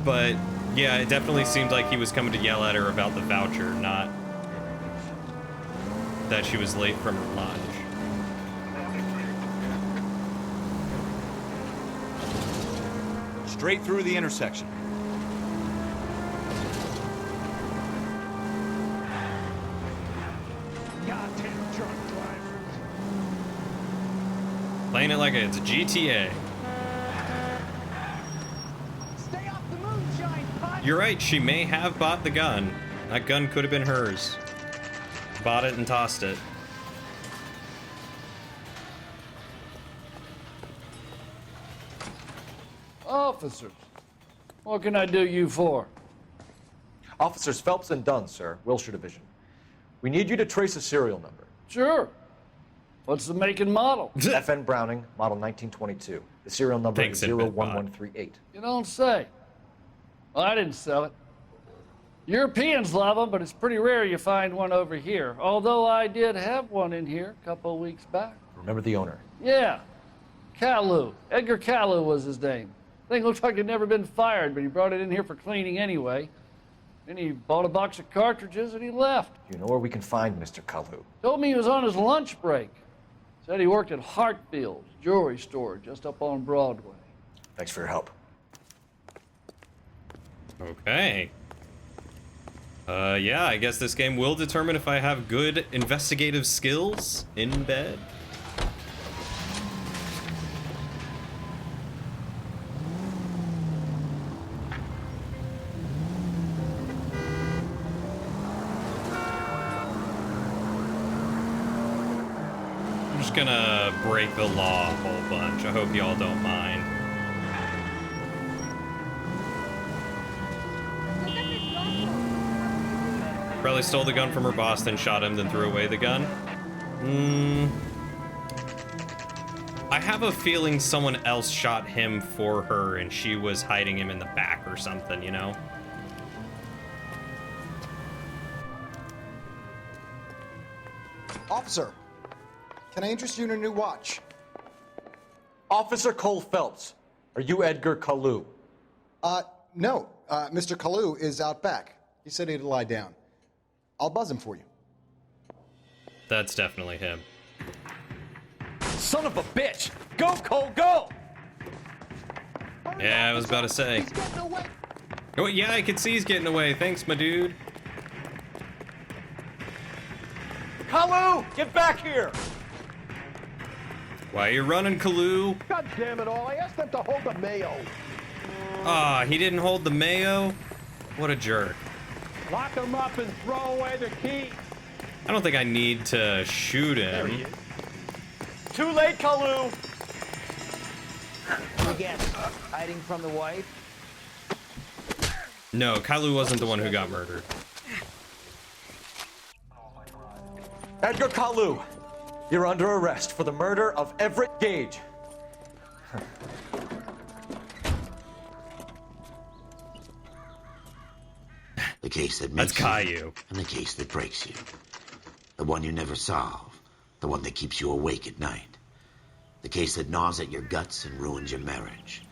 but yeah, it definitely seemed like he was coming to yell at her about the voucher, not that she was late from her lunch. Straight through the intersection. Playing it like it's GTA. Stay off the moonshine, putt! You're right, she may have bought the gun. That gun could have been hers. Bought it and tossed it. Officers, what can I do you for? Officers Phelps and Dunn, sir, Wilshire Division. We need you to trace a serial number. Sure. What's the make and model? FN Browning, model 1922. The serial number is 01138. You don't say. Well, I didn't sell it. Europeans love them, but it's pretty rare you find one over here. Although I did have one in here a couple of weeks back. Remember the owner? Yeah. Kalu. Edgar Kalu was his name. Thing looked like he'd never been fired, but he brought it in here for cleaning anyway. Then he bought a box of cartridges and he left. You know where we can find Mr. Kalu? Told me he was on his lunch break. Said he worked at Hartfield's jewelry store just up on Broadway. Thanks for your help. Okay. Yeah, I guess this game will determine if I have good investigative skills in bed. I'm just gonna break the law a whole bunch. I hope y'all don't mind. Probably stole the gun from her boss, then shot him, then threw away the gun. I have a feeling someone else shot him for her and she was hiding him in the back or something, you know? Officer, can I interest you in a new watch? Officer Cole Phelps, are you Edgar Kalu? No. Mr. Kalu is out back. He said he'd lie down. I'll buzz him for you. That's definitely him. Son of a bitch! Go, Cole, go! Yeah, I was about to say. Oh, yeah, I can see he's getting away. Thanks, my dude. Kalu, get back here! Why are you running, Kalu? God damn it all, I asked them to hold the mayo. Ah, he didn't hold the mayo? What a jerk. Lock them up and throw away the keys. I don't think I need to shoot There he him. is. Too late, Kalu! Again, hiding from the wife? No, Kalu wasn't the one who got murdered. Edgar Kalu, you're under arrest for the murder of Everett Gage. The case that makes That's Caillou. and the case that breaks you. The one you never solve. The one that keeps you awake at night. The case that gnaws at your guts and ruins your marriage.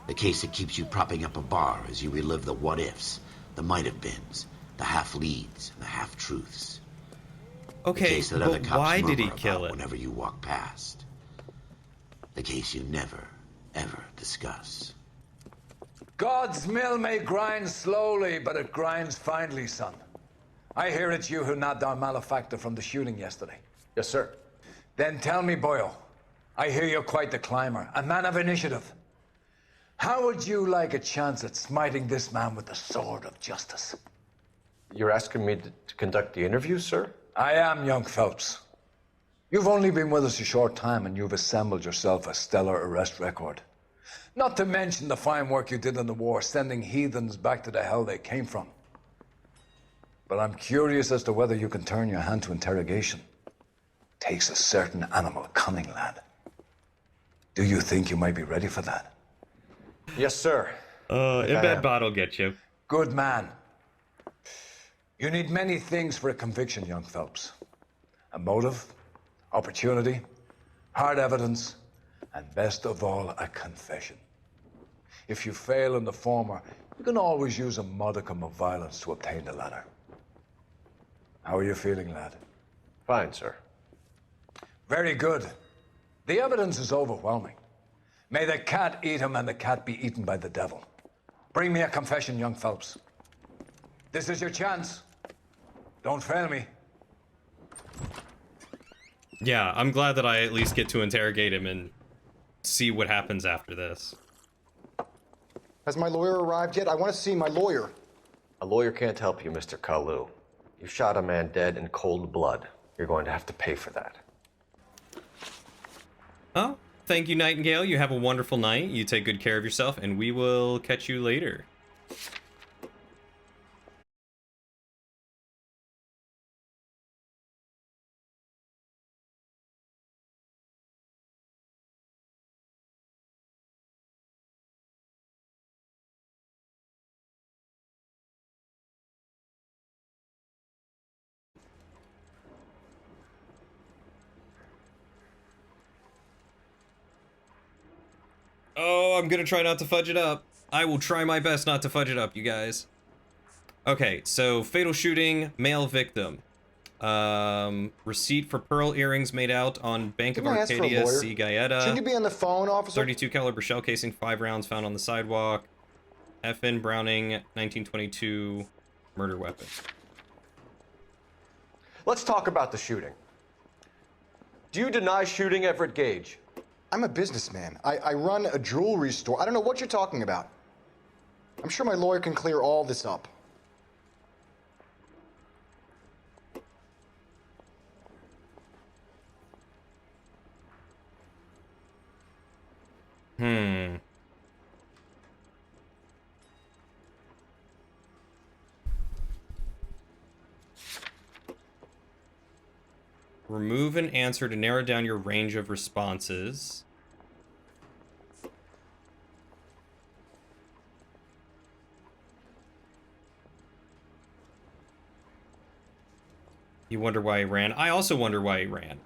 The case that keeps you propping up a bar as you relive the what-ifs, the might-have-beens, the half-leads, and the half-truths. The Okay, case that other but cops why did he murmur kill about it? whenever you walk past. The case you never, ever discuss. God's mill may grind slowly, but it grinds finely, son. I hear it's you who nabbed our malefactor from the shooting yesterday. Yes, sir. Then tell me, Boyle, I hear you're quite the climber, a man of initiative. How would you like a chance at smiting this man with the sword of justice? You're asking me to conduct the interview, sir? I am, young Phelps. You've only been with us a short time and you've assembled yourself a stellar arrest record. Not to mention the fine work you did in the war, sending heathens back to the hell they came from. But I'm curious as to whether you can turn your hand to interrogation. Takes a certain animal cunning, lad. Do you think you might be ready for that? Yes, sir. In bed bottle get you. Good man. You need many things for a conviction, young Phelps. A motive, opportunity, hard evidence, and best of all, a confession. If you fail in the former, you can always use a modicum of violence to obtain the latter. How are you feeling, lad? Fine, sir. Very good. The evidence is overwhelming. May the cat eat him and the cat be eaten by the devil. Bring me a confession, young Phelps. This is your chance. Don't fail me. Yeah, I'm glad that I at least get to interrogate him and see what happens after this. Has my lawyer arrived yet? I want to see my lawyer. A lawyer can't help you, Mr. Kalu. You shot a man dead in cold blood. You're going to have to pay for that. Oh, thank you, Nightingale. You have a wonderful night. You take good care of yourself, and we will catch you later. Oh, I'm gonna try not to fudge it up. I will try my best not to fudge it up, you guys. Okay, so fatal shooting, male victim. Receipt for pearl earrings made out on Bank Didn't of I ask for a Arcadia, lawyer? C. Gaeta. Shouldn't you be on the phone, officer? 32 caliber shell casing, 5 rounds found on the sidewalk. FN Browning, 1922 murder weapon. Let's talk about the shooting. Do you deny shooting Everett Gage? I'm a businessman. I run a jewelry store. I don't know what you're talking about. I'm sure my lawyer can clear all this up. Remove an answer to narrow down your range of responses. You wonder why he ran. I also wonder why he ran.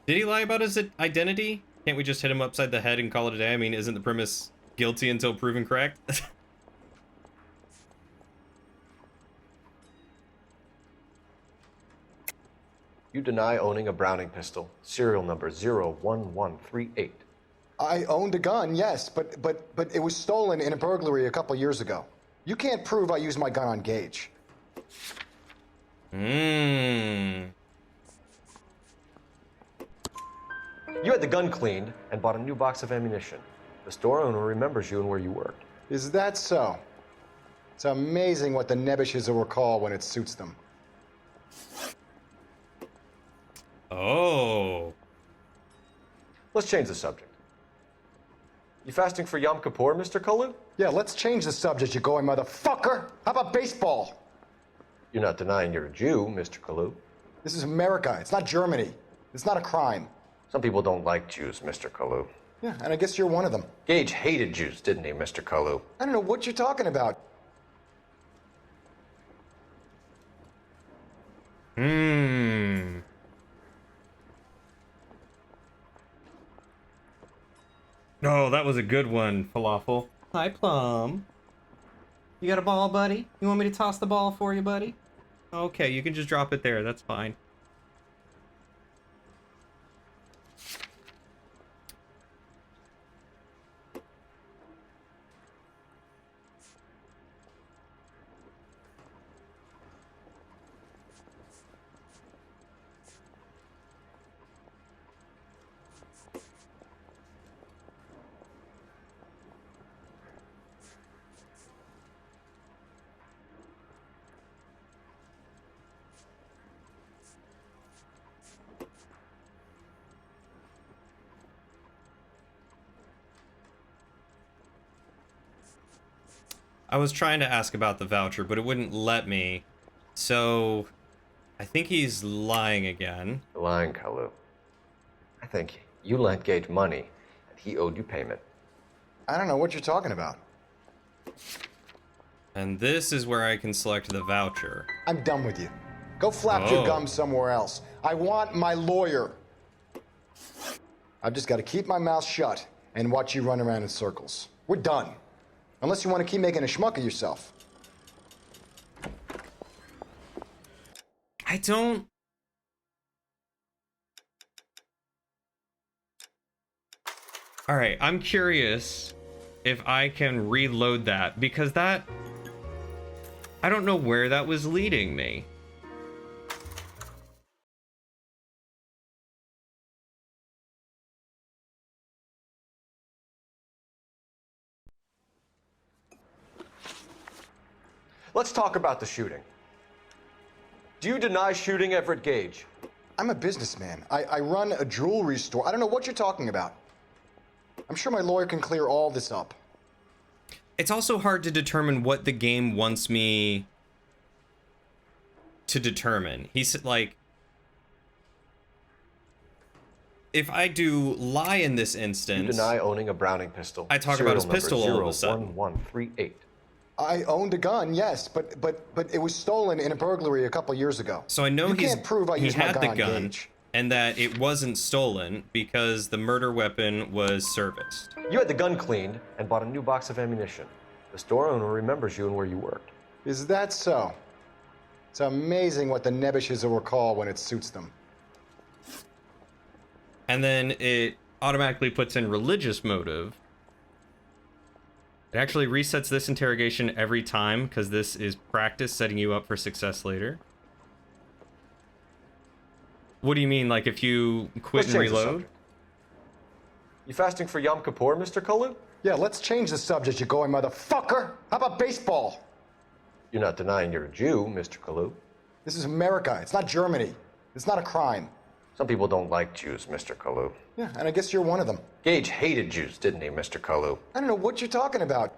Did he lie about his identity? Can't we just hit him upside the head and call it a day? I mean, isn't the premise guilty until proven correct? You deny owning a Browning pistol, serial number 01138. I owned a gun, yes, but it was stolen in a burglary a couple years ago. You can't prove I used my gun on Gage. You had the gun cleaned and bought a new box of ammunition. The store owner remembers you and where you worked. Is that so? It's amazing what the Nebbishes will recall when it suits them. Oh. Let's change the subject. You fasting for Yom Kippur, Mr. Kalu? Yeah, let's change the subject, you going motherfucker. How about baseball? You're not denying you're a Jew, Mr. Kalu. This is America. It's not Germany. It's not a crime. Some people don't like Jews, Mr. Kalu. Yeah, and I guess you're one of them. Gage hated Jews, didn't he, Mr. Kalu? I don't know what you're talking about. Oh, that was a good one, Falafel. Hi, Plum. You got a ball, buddy? You want me to toss the ball for you, buddy? Okay, you can just drop it there. That's fine. I was trying to ask about the voucher, but it wouldn't let me. So, I think he's lying again. Lying, Kalu. I think you lent Gage money, and he owed you payment. I don't know what you're talking about. And this is where I can select the voucher. I'm done with you. Go flap your gums somewhere else. I want my lawyer. I've just got to keep my mouth shut and watch you run around in circles. We're done. Unless you want to keep making a schmuck of yourself. I don't... Alright, I'm curious if I can reload that, because that... I don't know where that was leading me. Let's talk about the shooting. Do you deny shooting Everett Gage? I'm a businessman. I run a jewelry store. I don't know what you're talking about. I'm sure my lawyer can clear all this up. It's also hard to determine what the game wants me to determine. He's like, if I do lie in this instance, You deny owning a Browning pistol. I talk about his pistol all of a sudden. 01138. I owned a gun, yes, but it was stolen in a burglary a couple years ago. So I know you he can't prove I had used my the gun on gun, Gage. and that it wasn't stolen because the murder weapon was serviced. You had the gun cleaned and bought a new box of ammunition. The store owner remembers you and where you worked. Is that so? It's amazing what the Nebbishes will recall when it suits them. And then it automatically puts in religious motive. It actually resets this interrogation every time because this is practice setting you up for success later. What do you mean, like if you quit and reload? You fasting for Yom Kippur, Mr. Kalu? Yeah, let's change the subject, you going motherfucker. How about baseball? You're not denying you're a Jew, Mr. Kalu. This is America. It's not Germany. It's not a crime. Some people don't like Jews, Mr. Kalu. Yeah, and I guess you're one of them. Gage hated Jews, didn't he, Mr. Kalu? I don't know what you're talking about.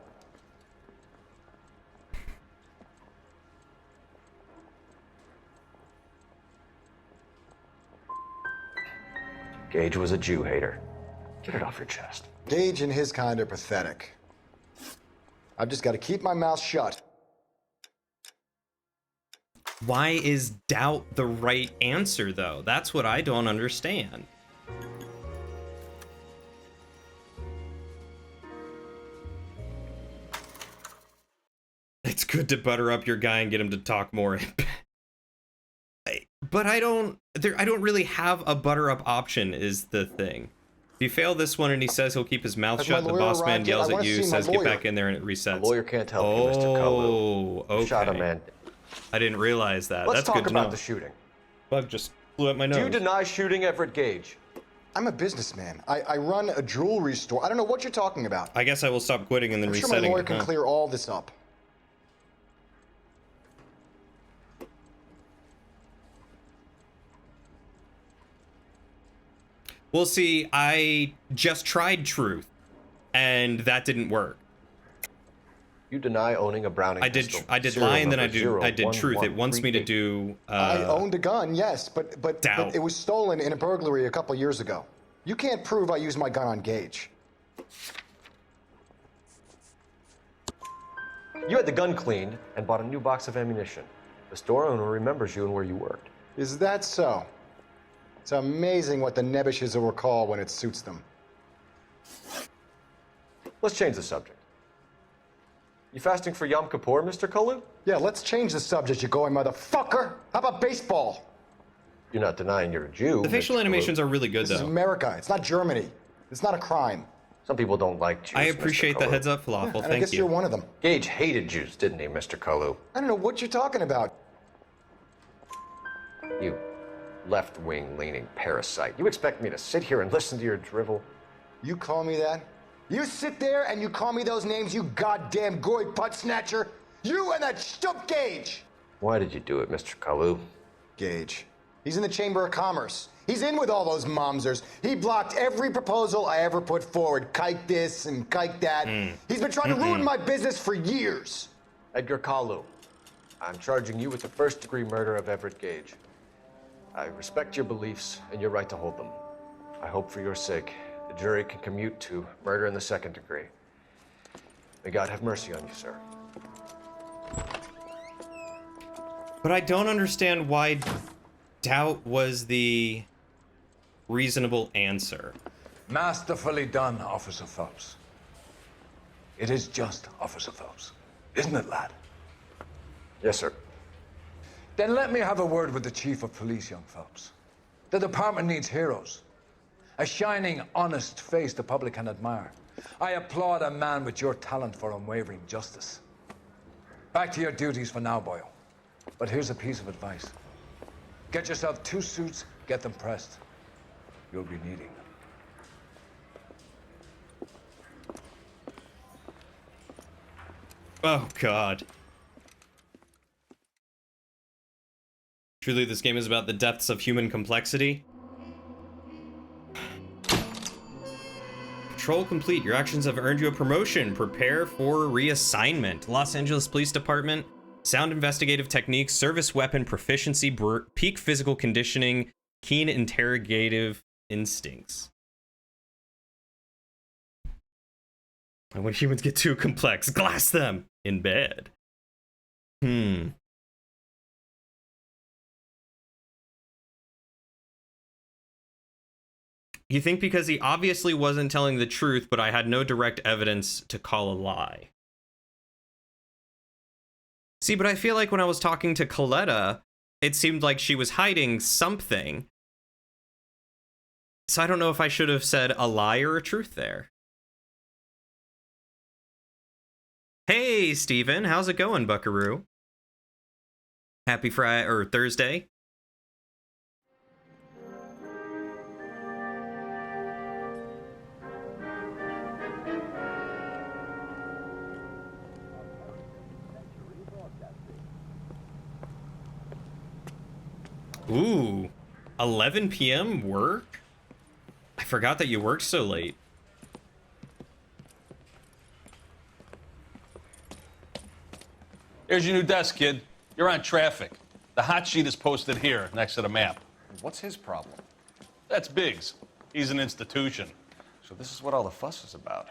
Gage was a Jew hater. Get it off your chest. Gage and his kind are pathetic. I've just got to keep my mouth shut. Why is doubt the right answer, though? That's what I don't understand. It's good to butter up your guy and get him to talk more. But I don't really have a butter up option is the thing. If you fail this one and he says he'll keep his mouth shut, the boss man yells at you, says get back in there, and it resets. The lawyer can't help you, Mr. Kalu. Oh, okay. Shot a man. I didn't realize that. Let's That's talk good to about know. the shooting. Bug just flew up my nose. Do you deny shooting Everett Gage? I'm a businessman. I run a jewelry store. I don't know what you're talking about. I guess I will stop quitting and then I'm resetting. sure my lawyer can clear all this up. Well, see, I just tried truth, and that didn't work. You deny owning a Browning pistol. I did lie, and then I did truth. It wants me to do. I owned a gun, yes, but it was stolen in a burglary a couple years ago. You can't prove I used my gun on Gage. You had the gun cleaned and bought a new box of ammunition. The store owner remembers you and where you worked. Is that so? It's amazing what the Nebbishes will recall when it suits them. Let's change the subject. You fasting for Yom Kippur, Mr. Kalu? Yeah, let's change the subject, you going motherfucker. How about baseball? You're not denying you're a Jew. The facial animations are really good, This is though. America. It's not Germany. It's not a crime. Some people don't like Jews. I appreciate the heads up, Falafel. Yeah, and Thank I guess you. you're one of them. Gage hated Jews, didn't he, Mr. Kalu? I don't know what you're talking about. You left-wing leaning parasite. You expect me to sit here and listen to your drivel? You call me that? You sit there and you call me those names, you goddamn goy putt snatcher? You and that stump Gage! Why did you do it, Mr. Kalu? Gage. He's in the Chamber of Commerce. He's in with all those momsers. He blocked every proposal I ever put forward. Kike this and kike that. He's been trying to ruin my business for years. Edgar Kalu, I'm charging you with the first-degree murder of Everett Gage. I respect your beliefs and your right to hold them. I hope for your sake the jury can commute to murder in the second degree. May God have mercy on you, sir. But I don't understand why doubt was the reasonable answer. Masterfully done, Officer Phelps. It is just, Officer Phelps. Isn't it, lad? Yes, sir. Then let me have a word with the Chief of Police, young Phelps. The department needs heroes. A shining, honest face the public can admire. I applaud a man with your talent for unwavering justice. Back to your duties for now, Boyle. But here's a piece of advice. Get yourself 2 suits, get them pressed. You'll be needing them. Oh, God. Truly, this game is about the depths of human complexity. Patrol complete. Your actions have earned you a promotion. Prepare for reassignment. Los Angeles Police Department. Sound investigative techniques, service weapon proficiency, peak physical conditioning, keen interrogative instincts. And when humans get too complex, glass them in bed. You think because he obviously wasn't telling the truth, but I had no direct evidence to call a lie. See, but I feel like when I was talking to Coletta, it seemed like she was hiding something. So I don't know if I should have said a lie or a truth there. Hey, Steven, how's it going, Buckaroo? Happy Friday or Thursday. Ooh, 11 p.m. work? I forgot that you worked so late. Here's your new desk, kid. You're on traffic. The hot sheet is posted here, next to the map. What's his problem? That's Biggs. He's an institution. So this is what all the fuss is about.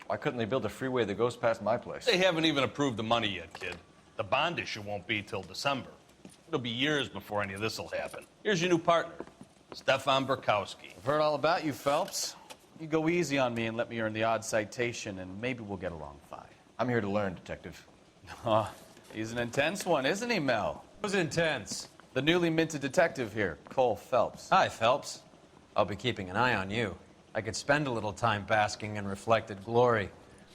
Why couldn't they build a freeway that goes past my place? They haven't even approved the money yet, kid. The bond issue won't be till December. It'll be years before any of this will happen. Here's your new partner, Stefan Burkowski. I've heard all about you, Phelps. You go easy on me and let me earn the odd citation, and maybe we'll get along fine. I'm here to learn, Detective. He's an intense one, isn't he, Mel? Who's intense? The newly minted detective here, Cole Phelps. Hi, Phelps. I'll be keeping an eye on you. I could spend a little time basking in reflected glory.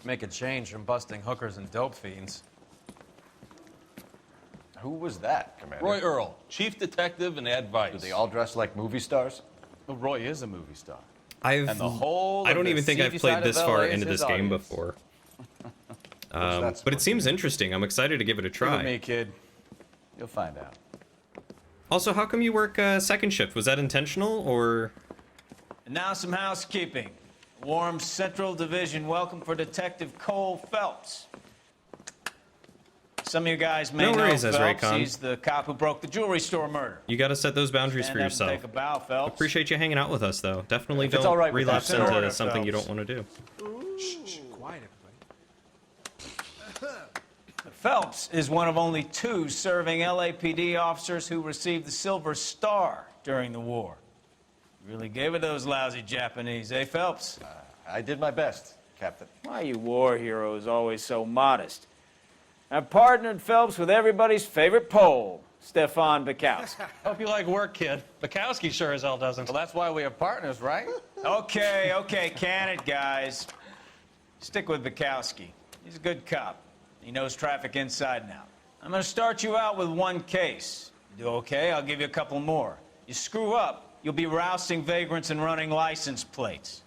Make a change from busting hookers and dope fiends. Who was that, Commander? Roy Earl, chief detective and advice. Do they all dress like movie stars? Well, Roy is a movie star. I don't even think I've played this far into this game before. But it seems interesting. I'm excited to give it a try. Give it me, kid. You'll find out. Also, how come you work second shift? Was that intentional, or...? And now some housekeeping. Warm Central Division welcome for Detective Cole Phelps. Some of you guys may know Phelps. Raycon. He's the cop who broke the jewelry store murder. You gotta set those boundaries for yourself. Take a bow, Phelps. Appreciate you hanging out with us, though. Definitely If it's don't all right with relapse you, into order, something you Phelps. don't want to do. Shh, quiet, everybody. Phelps is one of only 2 serving LAPD officers who received the Silver Star during the war. Really gave it those lousy Japanese, eh, Phelps? I did my best, Captain. Why are you war heroes always so modest? I've partnered Phelps with everybody's favorite Pole, Stefan Burkowski. Hope you like work, kid. Bukowski sure as hell doesn't. Well, that's why we have partners, right? Okay, can it, guys. Stick with Bukowski. He's a good cop. He knows traffic inside and out. I'm going to start you out with 1 case. You do okay, I'll give you a couple more. You screw up, you'll be rousting vagrants and running license plates.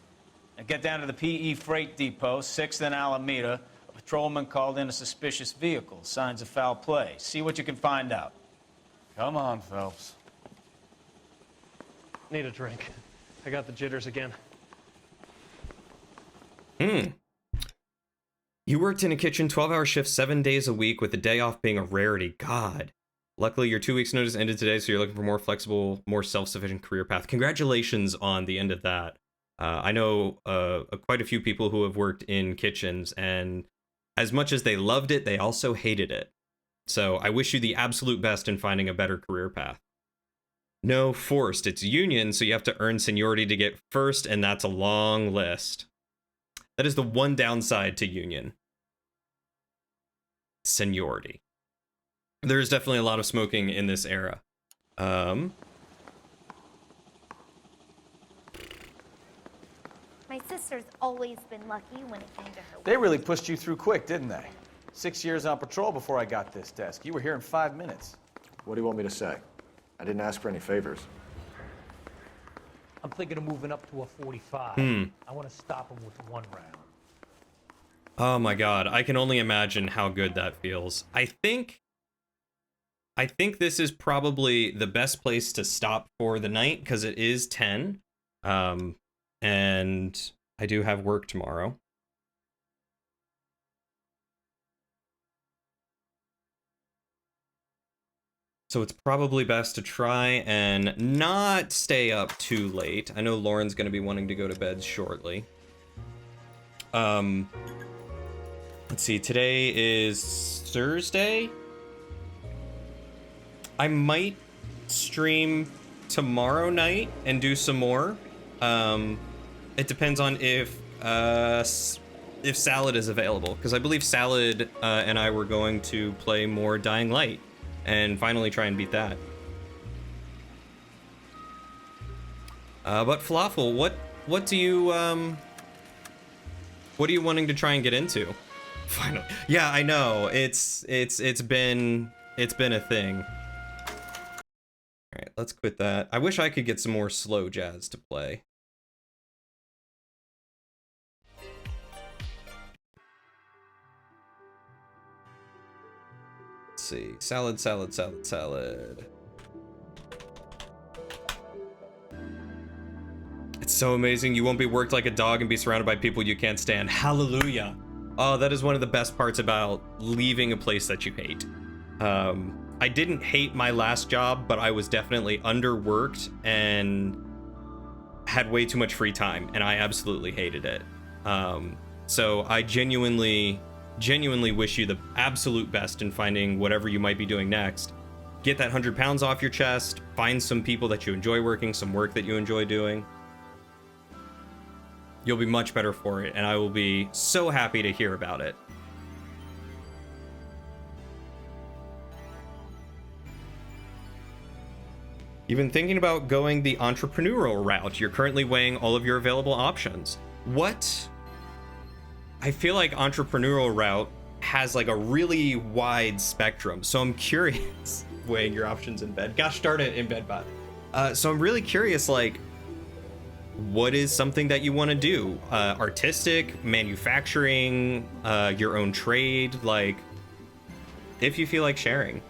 Now get down to the PE Freight Depot, 6th and Alameda. A patrolman called in a suspicious vehicle. Signs of foul play. See what you can find out. Come on, Phelps. Need a drink. I got the jitters again. You worked in a kitchen 12-hour shift 7 days a week with a day off being a rarity. God. Luckily, your 2 weeks notice ended today, so you're looking for more flexible, more self-sufficient career path. Congratulations on the end of that. I know quite a few people who have worked in kitchens, and as much as they loved it, they also hated it. So I wish you the absolute best in finding a better career path. No, forced. It's union, so you have to earn seniority to get first, and that's a long list. That is the one downside to union. Seniority. There's definitely a lot of smoking in this era. My sister's always been lucky when it came to her. They really pushed you through quick, didn't they? 6 years on patrol before I got this desk. You were here in 5 minutes. What do you want me to say? I didn't ask for any favors. I'm thinking of moving up to a 45. I want to stop him with 1 round. Oh my god, I can only imagine how good that feels. I think I think this is probably the best place to stop for the night because it is 10. And I do have work tomorrow. So it's probably best to try and not stay up too late. I know Lauren's going to be wanting to go to bed shortly. Let's see, today is Thursday. I might stream tomorrow night and do some more. It depends on if Salad is available, because I believe Salad and I were going to play more Dying Light and finally try and beat that. But Falafel, what are you wanting to try and get into? Finally, yeah, I know it's been a thing. All right, let's quit that. I wish I could get some more slow jazz to play. Let's see, salad. It's so amazing. You won't be worked like a dog and be surrounded by people you can't stand. Hallelujah. Oh, that is one of the best parts about leaving a place that you hate. I didn't hate my last job, but I was definitely underworked and had way too much free time, and I absolutely hated it. So I genuinely wish you the absolute best in finding whatever you might be doing next. Get that 100 pounds off your chest, find some people that you enjoy working, some work that you enjoy doing. You'll be much better for it, and I will be so happy to hear about it. You've been thinking about going the entrepreneurial route. You're currently weighing all of your available options. What? I feel like entrepreneurial route has like a really wide spectrum, so I'm curious. Weighing your options in bed. Gosh darn it, in bed bot. So I'm really curious, like, what is something that you want to do? Artistic, manufacturing, your own trade, like, if you feel like sharing.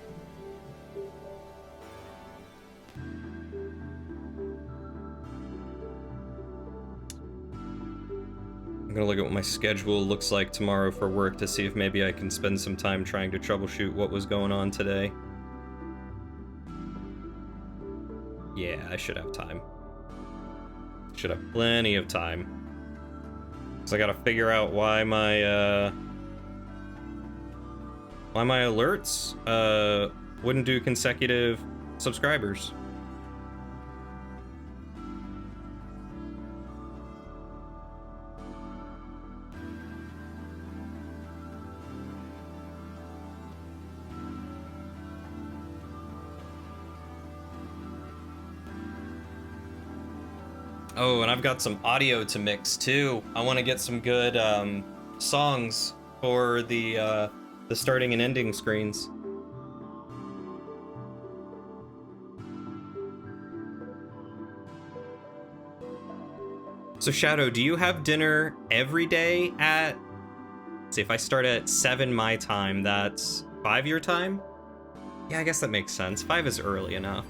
I'm gonna look at what my schedule looks like tomorrow for work to see if maybe I can spend some time trying to troubleshoot what was going on today. Yeah, I should have time. Should have plenty of time. So I gotta figure out why my alerts wouldn't do consecutive subscribers. Oh, and I've got some audio to mix too. I want to get some good songs for the starting and ending screens. So Shadow, do you have dinner every day at, see, if I start at 7 my time, that's 5 your time? Yeah, I guess that makes sense. 5 is early enough.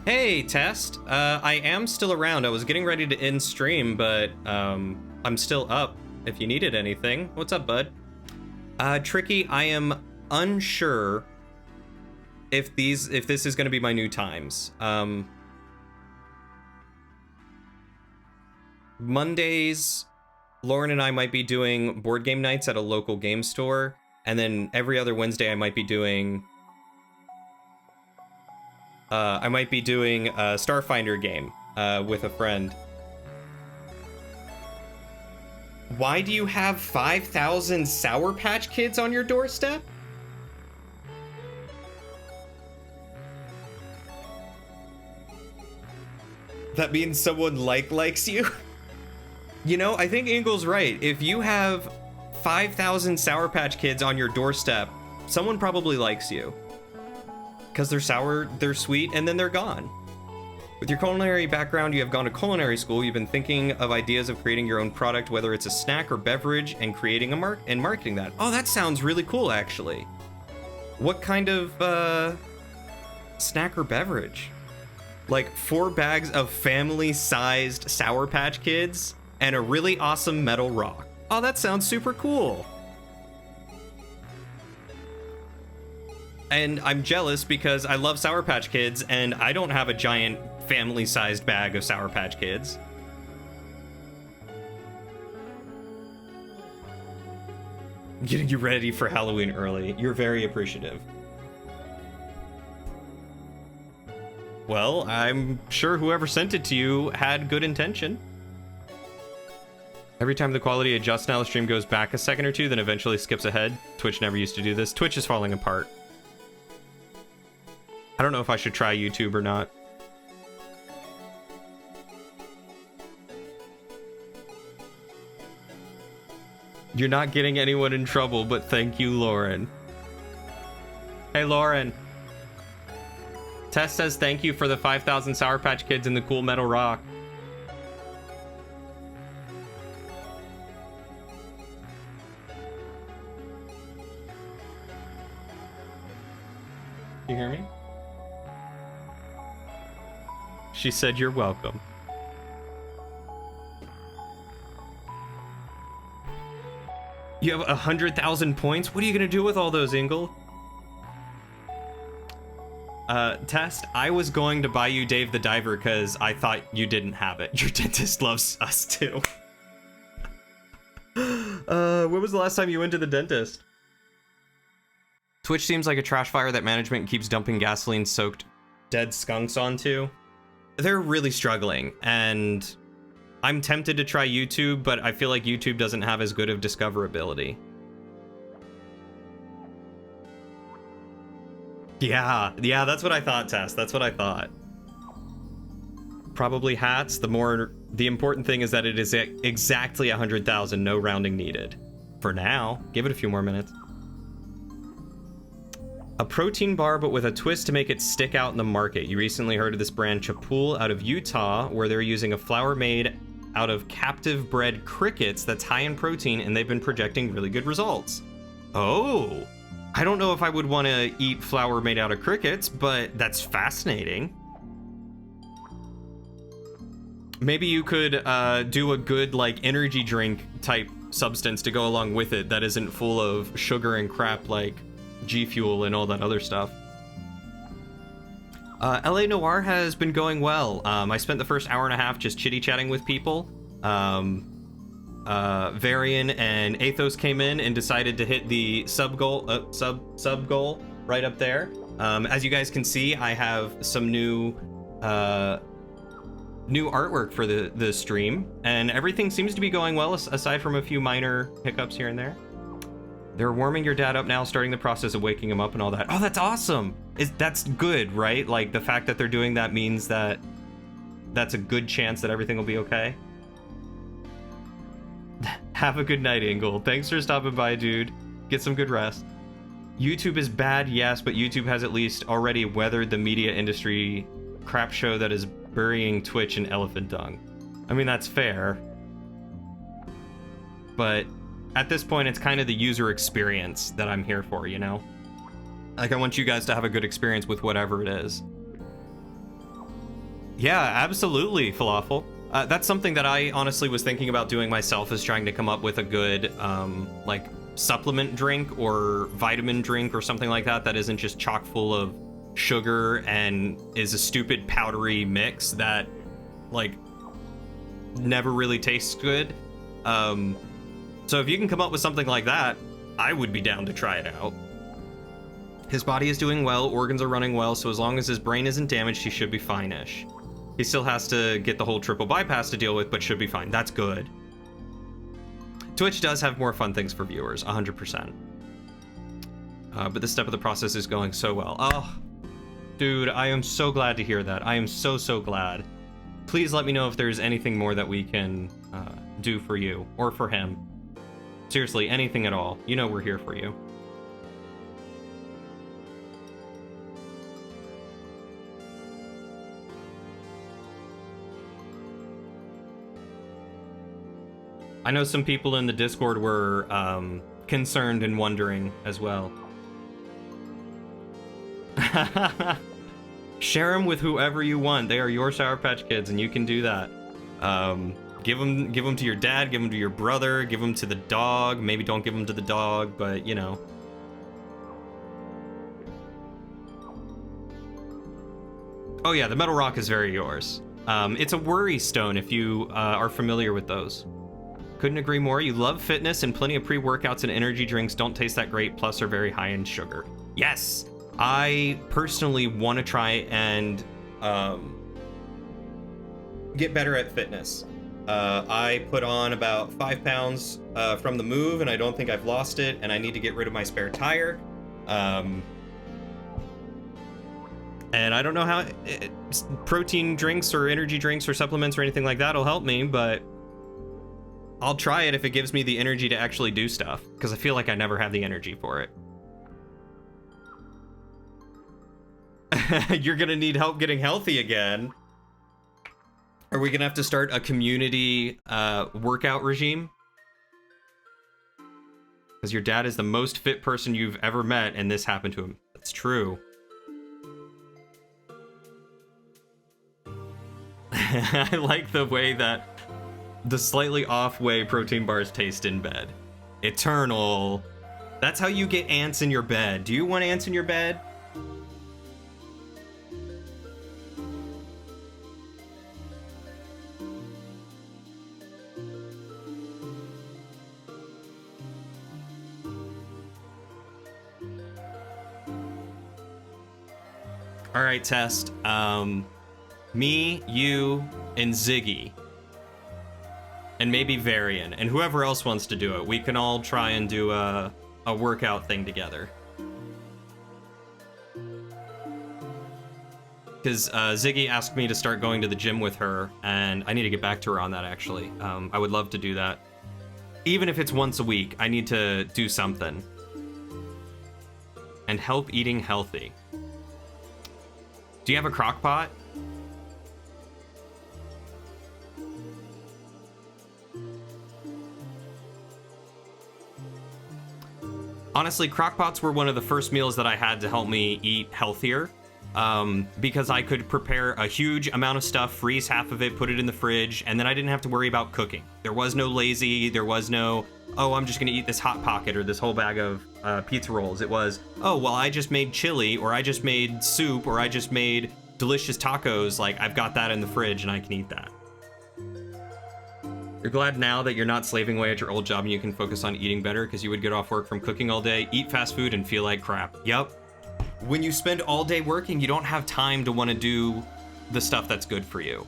Hey, Test. I am still around. I was getting ready to end stream, but I'm still up if you needed anything. What's up, bud? Tricky, I am unsure if this is going to be my new times. Mondays, Lauren and I might be doing board game nights at a local game store, and then every other Wednesday I might be doing a Starfinder game with a friend. Why do you have 5,000 Sour Patch Kids on your doorstep? That means someone likes you? You know, I think Ingle's right. If you have 5,000 Sour Patch Kids on your doorstep, someone probably likes you. Because they're sour, they're sweet, and then they're gone. With your culinary background, you have gone to culinary school. You've been thinking of ideas of creating your own product, whether it's a snack or beverage, and creating and marketing that. Oh, that sounds really cool, actually. What kind of snack or beverage? Like 4 bags of family-sized Sour Patch Kids and a really awesome metal rock. Oh, that sounds super cool. And I'm jealous because I love Sour Patch Kids and I don't have a giant family-sized bag of Sour Patch Kids. Getting you ready for Halloween early. You're very appreciative. Well, I'm sure whoever sent it to you had good intention. Every time the quality adjusts now, the stream goes back a second or two, then eventually skips ahead. Twitch never used to do this. Twitch is falling apart. I don't know if I should try YouTube or not. You're not getting anyone in trouble, but thank you, Lauren. Hey, Lauren. Tess says thank you for the 5,000 Sour Patch Kids and the cool metal rock. You hear me? She said you're welcome. You have 100,000 points? What are you gonna do with all those, Ingle? Test, I was going to buy you Dave the Diver because I thought you didn't have it. Your dentist loves us too. When was the last time you went to the dentist? Twitch seems like a trash fire that management keeps dumping gasoline-soaked dead skunks onto. They're really struggling, and I'm tempted to try YouTube, but I feel like YouTube doesn't have as good of discoverability. Yeah, that's what I thought, Tess. That's what I thought. Probably hats. The important thing is that it is exactly 100,000, no rounding needed. For now, give it a few more minutes. A protein bar, but with a twist to make it stick out in the market. You recently heard of this brand Chapool out of Utah, where they're using a flour made out of captive bred crickets that's high in protein, and they've been projecting really good results. Oh, I don't know if I would want to eat flour made out of crickets, but that's fascinating. Maybe you could do a good like energy drink type substance to go along with it that isn't full of sugar and crap like G Fuel and all that other stuff. LA Noir has been going well. I spent the first hour and a half just chitty-chatting with people. Varian and Athos came in and decided to hit the sub goal right up there. As you guys can see, I have some new artwork for the stream, and everything seems to be going well aside from a few minor hiccups here and there. They're warming your dad up now, starting the process of waking him up and all that. Oh, that's awesome. That's good, right? Like, the fact that they're doing that means that that's a good chance that everything will be okay. Have a good night, Ingle. Thanks for stopping by, dude. Get some good rest. YouTube is bad, yes, but YouTube has at least already weathered the media industry crap show that is burying Twitch in elephant dung. I mean, that's fair. But at this point, it's kind of the user experience that I'm here for, you know? Like, I want you guys to have a good experience with whatever it is. Yeah, absolutely, Falafel. That's something that I honestly was thinking about doing myself, is trying to come up with a good, like, supplement drink or vitamin drink or something like that that isn't just chock full of sugar and is a stupid powdery mix that, like, never really tastes good. So if you can come up with something like that, I would be down to try it out. His body is doing well, organs are running well, so as long as his brain isn't damaged, he should be fine-ish. He still has to get the whole triple bypass to deal with, but should be fine. That's good. Twitch does have more fun things for viewers, 100%. But this step of the process is going so well. Oh, dude, I am so glad to hear that. I am so, so glad. Please let me know if there's anything more that we can do for you, or for him. Seriously, anything at all. You know we're here for you. I know some people in the Discord were concerned and wondering as well. Share them with whoever you want. They are your Sour Patch Kids, and you can do that. Give them to your dad, give them to your brother, give them to the dog. Maybe don't give them to the dog, but you know. Oh yeah, the metal rock is very yours. It's a worry stone if you are familiar with those. Couldn't agree more. You love fitness, and plenty of pre-workouts and energy drinks don't taste that great, plus are very high in sugar. Yes! I personally want to try and get better at fitness. I put on about 5 pounds from the move, and I don't think I've lost it, and I need to get rid of my spare tire. And I don't know how protein drinks or energy drinks or supplements or anything like that will help me, but I'll try it if it gives me the energy to actually do stuff, because I feel like I never have the energy for it. You're gonna need help getting healthy again. Are we gonna have to start a community workout regime? Because your dad is the most fit person you've ever met, and this happened to him. That's true. I like the way that the slightly off way protein bars taste in bed. Eternal. That's how you get ants in your bed. Do you want ants in your bed? All right, Test. Me, you, and Ziggy. And maybe Varian, and whoever else wants to do it. We can all try and do a workout thing together. Because Ziggy asked me to start going to the gym with her, and I need to get back to her on that, actually. I would love to do that. Even if it's once a week, I need to do something. And help eating healthy. Do you have a crock pot? Honestly, crockpots were one of the first meals that I had to help me eat healthier, because I could prepare a huge amount of stuff, freeze half of it, put it in the fridge, and then I didn't have to worry about cooking. There was no lazy, there was no, oh, I'm just gonna eat this Hot Pocket or this whole bag of pizza rolls. It was, oh, well, I just made chili, or I just made soup, or I just made delicious tacos. Like, I've got that in the fridge and I can eat that. You're glad now that you're not slaving away at your old job and you can focus on eating better, because you would get off work from cooking all day, eat fast food, and feel like crap. Yep. When you spend all day working, you don't have time to want to do the stuff that's good for you,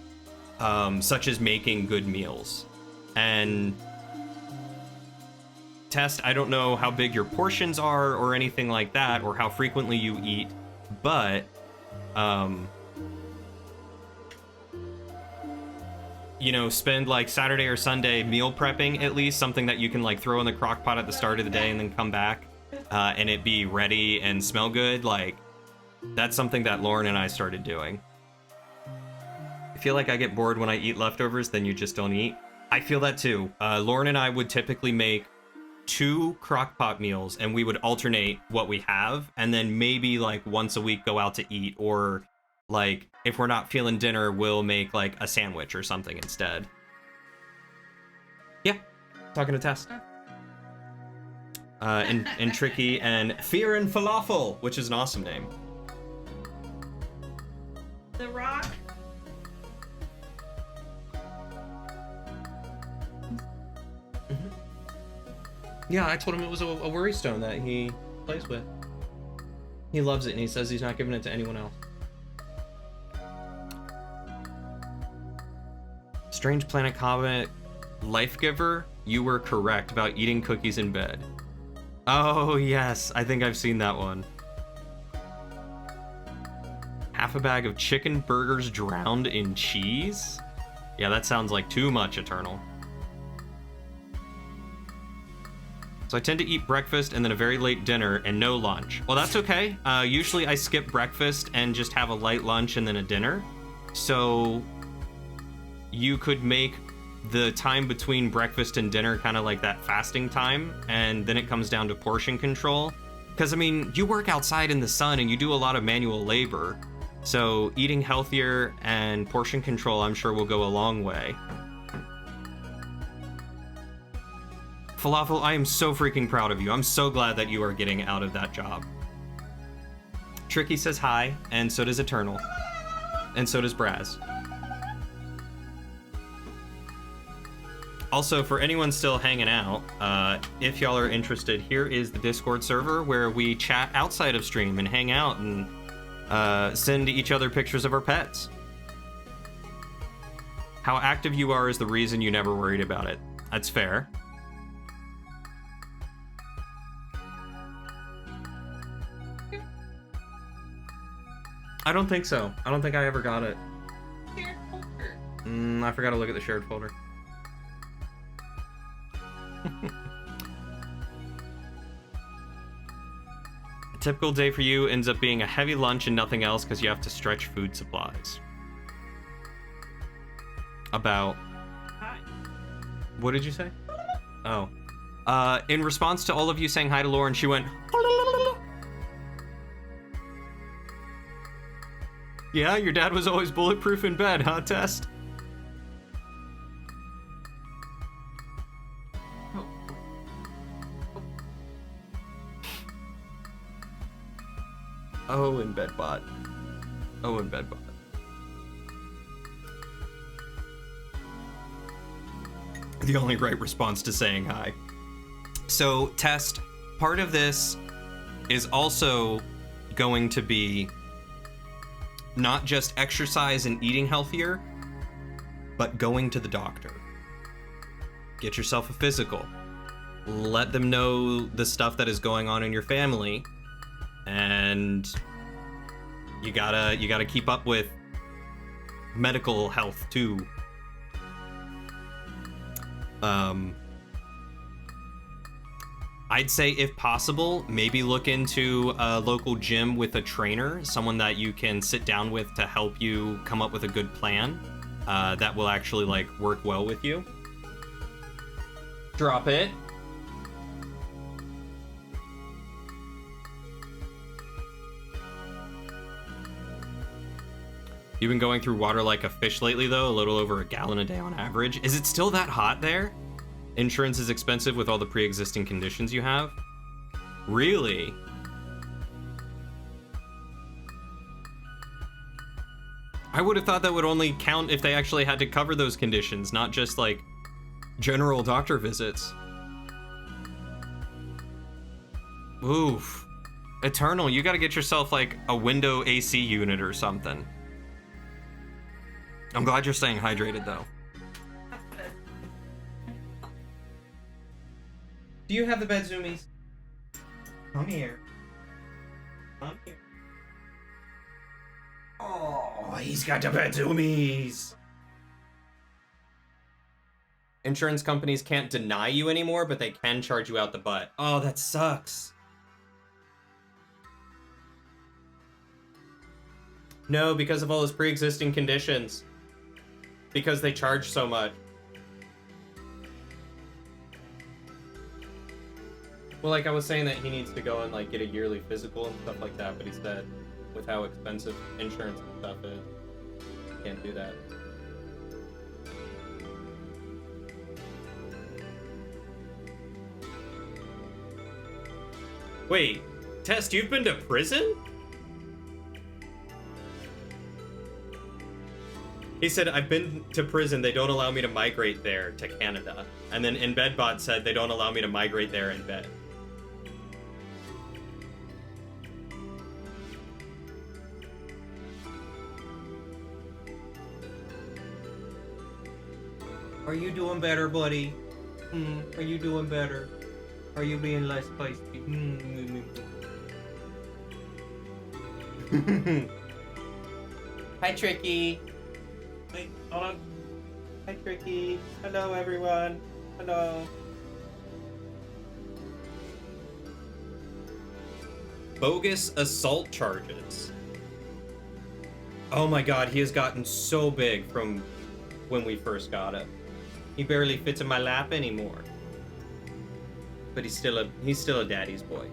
such as making good meals. And Test, I don't know how big your portions are or anything like that, or how frequently you eat, but you know, spend like Saturday or Sunday meal prepping, at least something that you can like throw in the crock pot at the start of the day and then come back and it be ready and smell good. Like, that's something that Lauren and I started doing. I feel like I get bored when I eat leftovers, then you just don't eat. I feel that too. Lauren and I would typically make 2 crock pot meals, and we would alternate what we have, and then maybe like once a week go out to eat, or like, if we're not feeling dinner, we'll make like a sandwich or something instead. Yeah, talking to Tess. And Tricky and Fear and Falafel, which is an awesome name. The Rock. Yeah, I told him it was a worry stone that he plays with. He loves it, and he says he's not giving it to anyone else. Strange Planet Comet Life Giver, you were correct about eating cookies in bed. Oh, yes, I think I've seen that one. Half a bag of chicken burgers drowned in cheese? Yeah, that sounds like too much, Eternal. So I tend to eat breakfast and then a very late dinner and no lunch. Well, that's okay. Usually I skip breakfast and just have a light lunch and then a dinner. So you could make the time between breakfast and dinner kind of like that fasting time, and then it comes down to portion control. Because, I mean, you work outside in the sun and you do a lot of manual labor, so eating healthier and portion control, I'm sure, will go a long way. Falafel, I am so freaking proud of you. I'm so glad that you are getting out of that job. Tricky says hi, and so does Eternal. And so does Braz. Also, for anyone still hanging out, if y'all are interested, here is the Discord server where we chat outside of stream and hang out and send each other pictures of our pets. How active you are is the reason you never worried about it. That's fair. I don't think so. I don't think I ever got it. Shared folder. I forgot to look at the shared folder. A typical day for you ends up being a heavy lunch and nothing else because you have to stretch food supplies. About... Hi. What did you say? Oh. In response to all of you saying hi to Lauren, she went... Yeah, your dad was always bulletproof in bed, huh, Test? Oh, in Bedbot. Oh, in Bedbot. The only right response to saying hi. So, Test, part of this is also going to be not just exercise and eating healthier, but going to the doctor. Get yourself a physical. Let them know the stuff that is going on in your family, and you gotta keep up with medical health too. I'd say, if possible, maybe look into a local gym with a trainer, someone that you can sit down with to help you come up with a good plan that will actually, like, work well with you. Drop it. You've been going through water like a fish lately, though, a little over a gallon a day on average. Is it still that hot there? Insurance is expensive with all the pre-existing conditions you have? Really? I would have thought that would only count if they actually had to cover those conditions, not just, like, general doctor visits. Oof. Eternal, you gotta get yourself, like, a window AC unit or something. I'm glad you're staying hydrated, though. Do you have the bed zoomies? Come here. Come here. Oh, he's got the bed zoomies. Insurance companies can't deny you anymore, but they can charge you out the butt. Oh, that sucks. No, because of all those pre-existing conditions. Because they charge so much. Well, like, I was saying that he needs to go and, like, get a yearly physical and stuff like that, but he said with how expensive insurance and stuff is, he can't do that. Wait, Test, you've been to prison? He said, I've been to prison, they don't allow me to migrate there to Canada. And then InBedBot said they don't allow me to migrate there in bed. Are you doing better, buddy? Are you doing better? Are you being less feisty? Hi, Tricky. Wait, hold on. Hi, Tricky. Hello, everyone. Hello. Bogus assault charges. Oh my god, he has gotten so big from when we first got it. He barely fits in my lap anymore. But he's still a daddy's boy.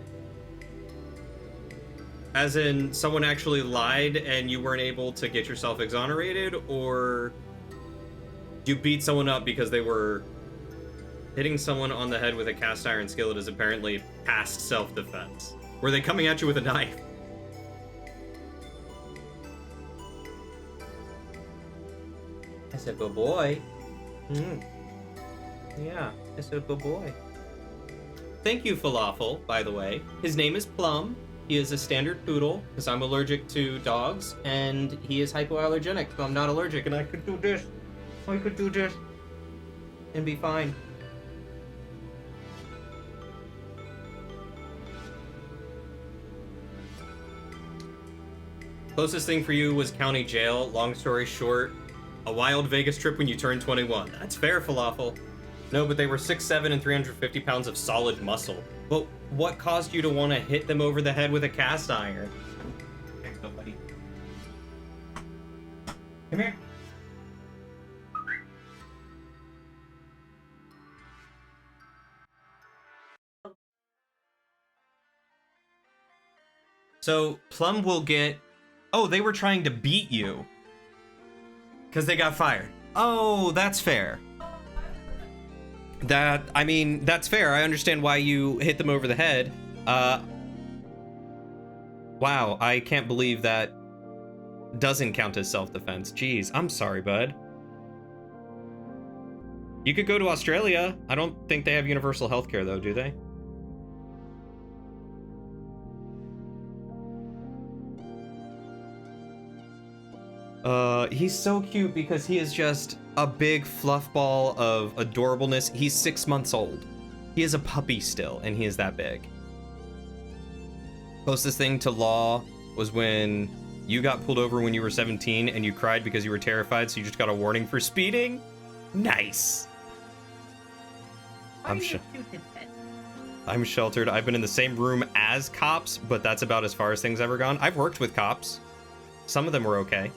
As in, someone actually lied and you weren't able to get yourself exonerated, or you beat someone up because they were hitting someone on the head with a cast iron skillet is apparently past self-defense. Were they coming at you with a knife? That's a good boy. Yeah, that's a good boy. Thank you, Falafel, by the way. His name is Plum. He is a standard poodle, because I'm allergic to dogs, and he is hypoallergenic, so I'm not allergic, and I could do this. I could do this. And be fine. Closest thing for you was county jail. Long story short, a wild Vegas trip when you turned 21. That's fair, Falafel. No, but they were 6'7" and 350 pounds of solid muscle. But what caused you to want to hit them over the head with a cast iron? There you go, buddy. Come here. So, Plum will get... Oh, they were trying to beat you. Because they got fired. Oh, that's fair. I mean, that's fair. I understand why you hit them over the head. Wow, I can't believe that doesn't count as self-defense. Jeez, I'm sorry, bud. You could go to Australia. I don't think they have universal healthcare, though, do they? He's so cute because he is just a big fluff ball of adorableness. He's 6 months old. He is a puppy still, and he is that big. Closest thing to law was when you got pulled over when you were 17 and you cried because you were terrified, so you just got a warning for speeding. Nice. I'm sheltered. I've been in the same room as cops, but that's about as far as things ever gone. I've worked with cops. Some of them were okay.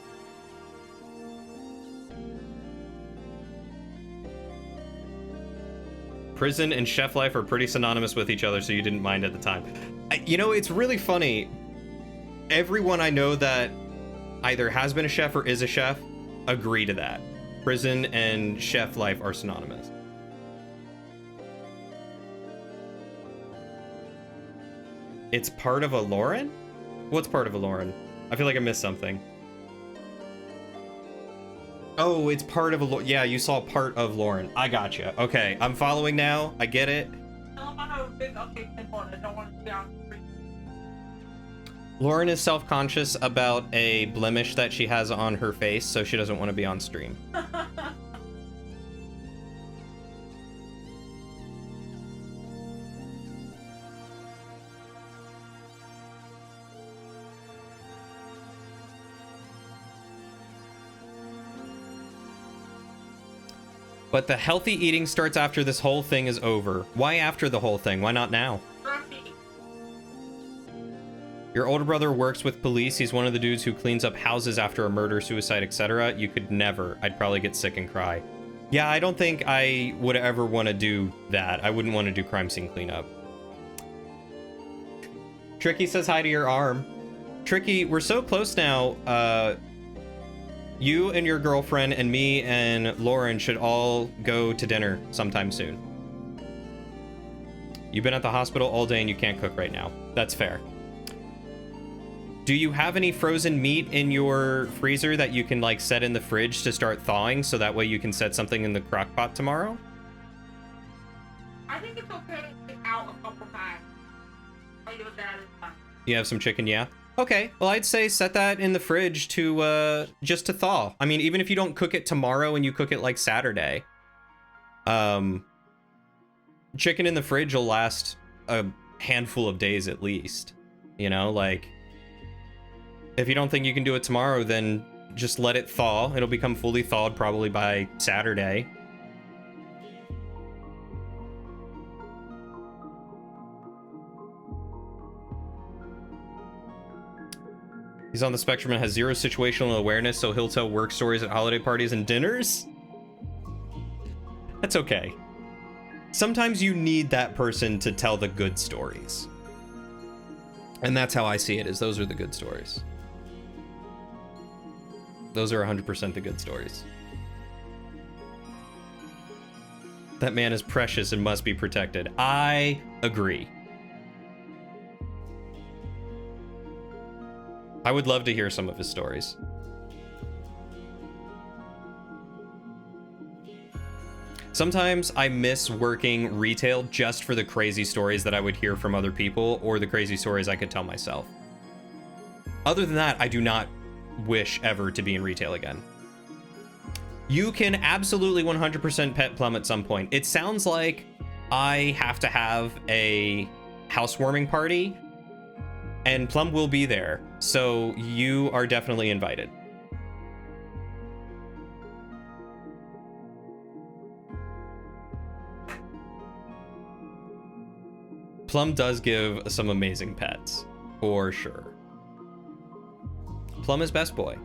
Prison and chef life are pretty synonymous with each other, so you didn't mind at the time. You know, it's really funny. Everyone I know that either has been a chef or is a chef agree to that. Prison and chef life are synonymous. It's part of a Lauren? What's part of a Lauren? I feel like I missed something. Oh, it's part of a... Yeah, you saw part of Lauren. I gotcha. Okay, I'm following now. I get it. Lauren is self-conscious about a blemish that she has on her face, so she doesn't want to be on stream. But the healthy eating starts after this whole thing is over. Why after the whole thing? Why not now? Your older brother works with police. He's one of the dudes who cleans up houses after a murder, suicide, etc. You could never. I'd probably get sick and cry. Yeah, I don't think I would ever want to do that. I wouldn't want to do crime scene cleanup. Tricky says hi to your arm. Tricky, we're so close now. You and your girlfriend and me and Lauren should all go to dinner sometime soon. You've been at the hospital all day and you can't cook right now. That's fair. Do you have any frozen meat in your freezer that you can like set in the fridge to start thawing so that way you can set something in the crock pot tomorrow? I think it's okay to take out a couple times. You have some chicken, yeah? Okay, well, I'd say set that in the fridge to, just to thaw. I mean, even if you don't cook it tomorrow and you cook it, like, Saturday, chicken in the fridge will last a handful of days at least. You know, like, if you don't think you can do it tomorrow, then just let it thaw. It'll become fully thawed probably by Saturday. He's on the spectrum and has zero situational awareness, so he'll tell work stories at holiday parties and dinners. That's okay. Sometimes you need that person to tell the good stories. And that's how I see it, is those are the good stories. Those are 100% the good stories. That man is precious and must be protected. I agree. I would love to hear some of his stories. Sometimes I miss working retail just for the crazy stories that I would hear from other people or the crazy stories I could tell myself. Other than that, I do not wish ever to be in retail again. You can absolutely 100% pet Plum at some point. It sounds like I have to have a housewarming party, and Plum will be there, so you are definitely invited. Plum does give some amazing pets, for sure. Plum is best boy.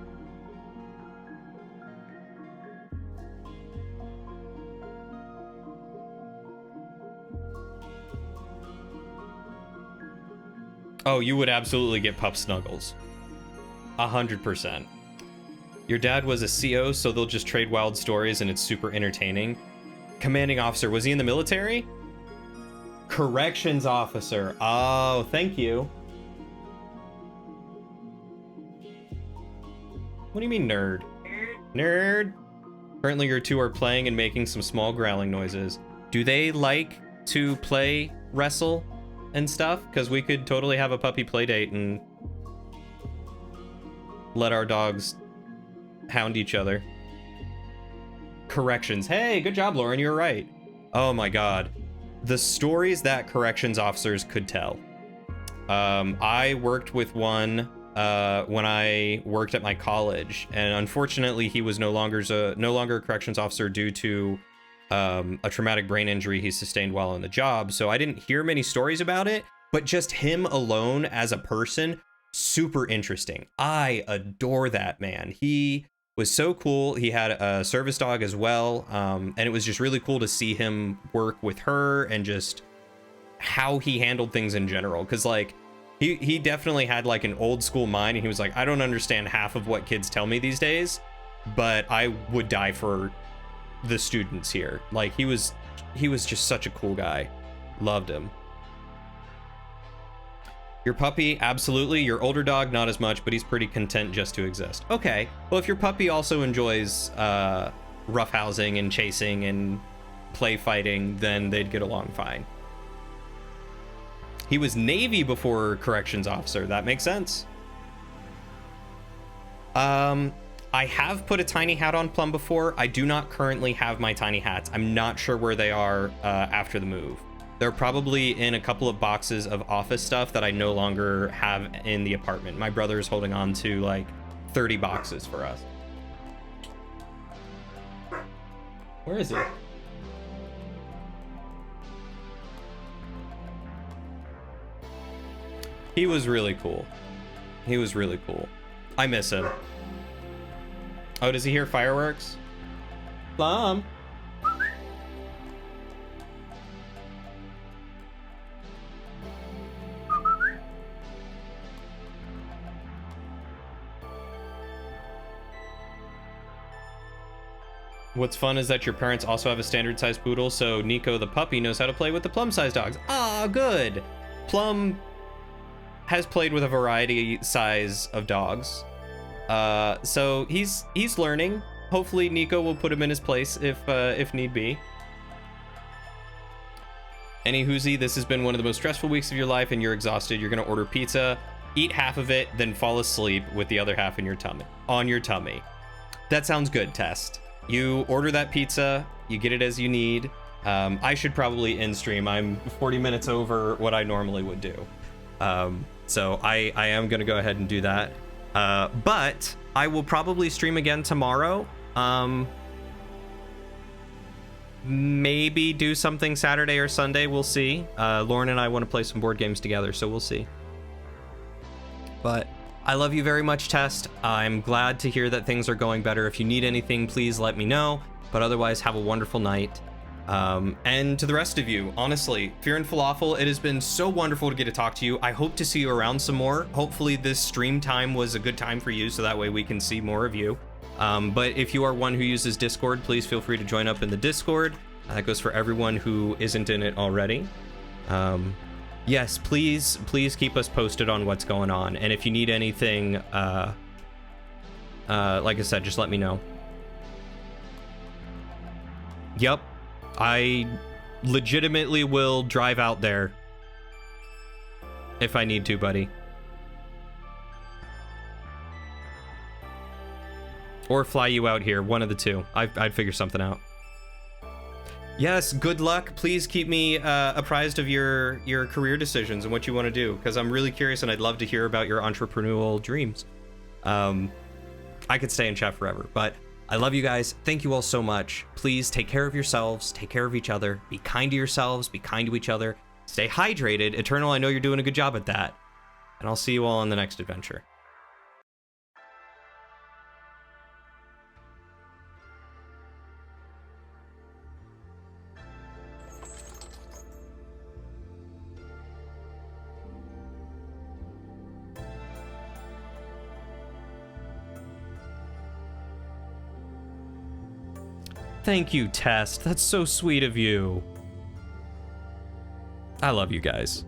Oh, you would absolutely get pup snuggles. 100%. Your dad was a CO, so they'll just trade wild stories and it's super entertaining. Commanding officer, was he in the military? Corrections officer. Oh, thank you. What do you mean, nerd? Nerd. Currently, your two are playing and making some small growling noises. Do they like to play wrestle and stuff? Because we could totally have a puppy play date and let our dogs hound each other. Corrections. Hey, good job, Lauren. You're right. Oh my God. The stories that corrections officers could tell. I worked with one when I worked at my college, and unfortunately he was no longer a corrections officer due to a traumatic brain injury he sustained while on the job. So I didn't hear many stories about it, but just him alone as a person, super interesting. I adore that man. He was so cool. He had a service dog as well, and it was just really cool to see him work with her and just how he handled things in general. Because like he definitely had like an old school mind, and he was like, I don't understand half of what kids tell me these days, but I would die for the students here. Like he was just such a cool guy. Loved him. Your puppy, absolutely. Your older dog, not as much, but he's pretty content just to exist. Okay. Well, if your puppy also enjoys roughhousing and chasing and play fighting, then they'd get along fine. He was Navy before corrections officer. That makes sense. I have put a tiny hat on Plum before. I do not currently have my tiny hats. I'm not sure where they are after the move. They're probably in a couple of boxes of office stuff that I no longer have in the apartment. My brother is holding on to like 30 boxes for us. Where is he? He was really cool. He was really cool. I miss him. Oh, does he hear fireworks? Plum. What's fun is that your parents also have a standard size poodle, so Nico the puppy knows how to play with the Plum size dogs. Ah, good. Plum has played with a variety size of dogs. So he's learning. Hopefully Nico will put him in his place if need be. Any Hoosie, this has been one of the most stressful weeks of your life and you're exhausted. You're gonna order pizza, eat half of it, then fall asleep with the other half in your tummy. On your tummy. That sounds good, Test. You order that pizza, you get it as you need. I should probably end stream. I'm 40 minutes over what I normally would do. So I am going to go ahead and do that. But I will probably stream again tomorrow. Maybe do something Saturday or Sunday. We'll see. Lauren and I want to play some board games together, so we'll see. But I love you very much, Test. I'm glad to hear that things are going better. If you need anything, please let me know. But otherwise, have a wonderful night. And to the rest of you, honestly, Fear and Falafel, it has been so wonderful to get to talk to you. I hope to see you around some more. Hopefully this stream time was a good time for you, so that way we can see more of you. But if you are one who uses Discord, please feel free to join up in the Discord. That goes for everyone who isn't in it already. Yes, please keep us posted on what's going on. And if you need anything, like I said, just let me know. Yep, I legitimately will drive out there if I need to, buddy. Or fly you out here, one of the two. I'd figure something out. Yes, good luck. Please keep me apprised of your career decisions and what you want to do, because I'm really curious and I'd love to hear about your entrepreneurial dreams. I could stay in chat forever, but I love you guys. Thank you all so much. Please take care of yourselves, take care of each other, be kind to yourselves, be kind to each other, stay hydrated. Eternal, I know you're doing a good job at that. And I'll see you all on the next adventure. Thank you, Test. That's so sweet of you. I love you guys.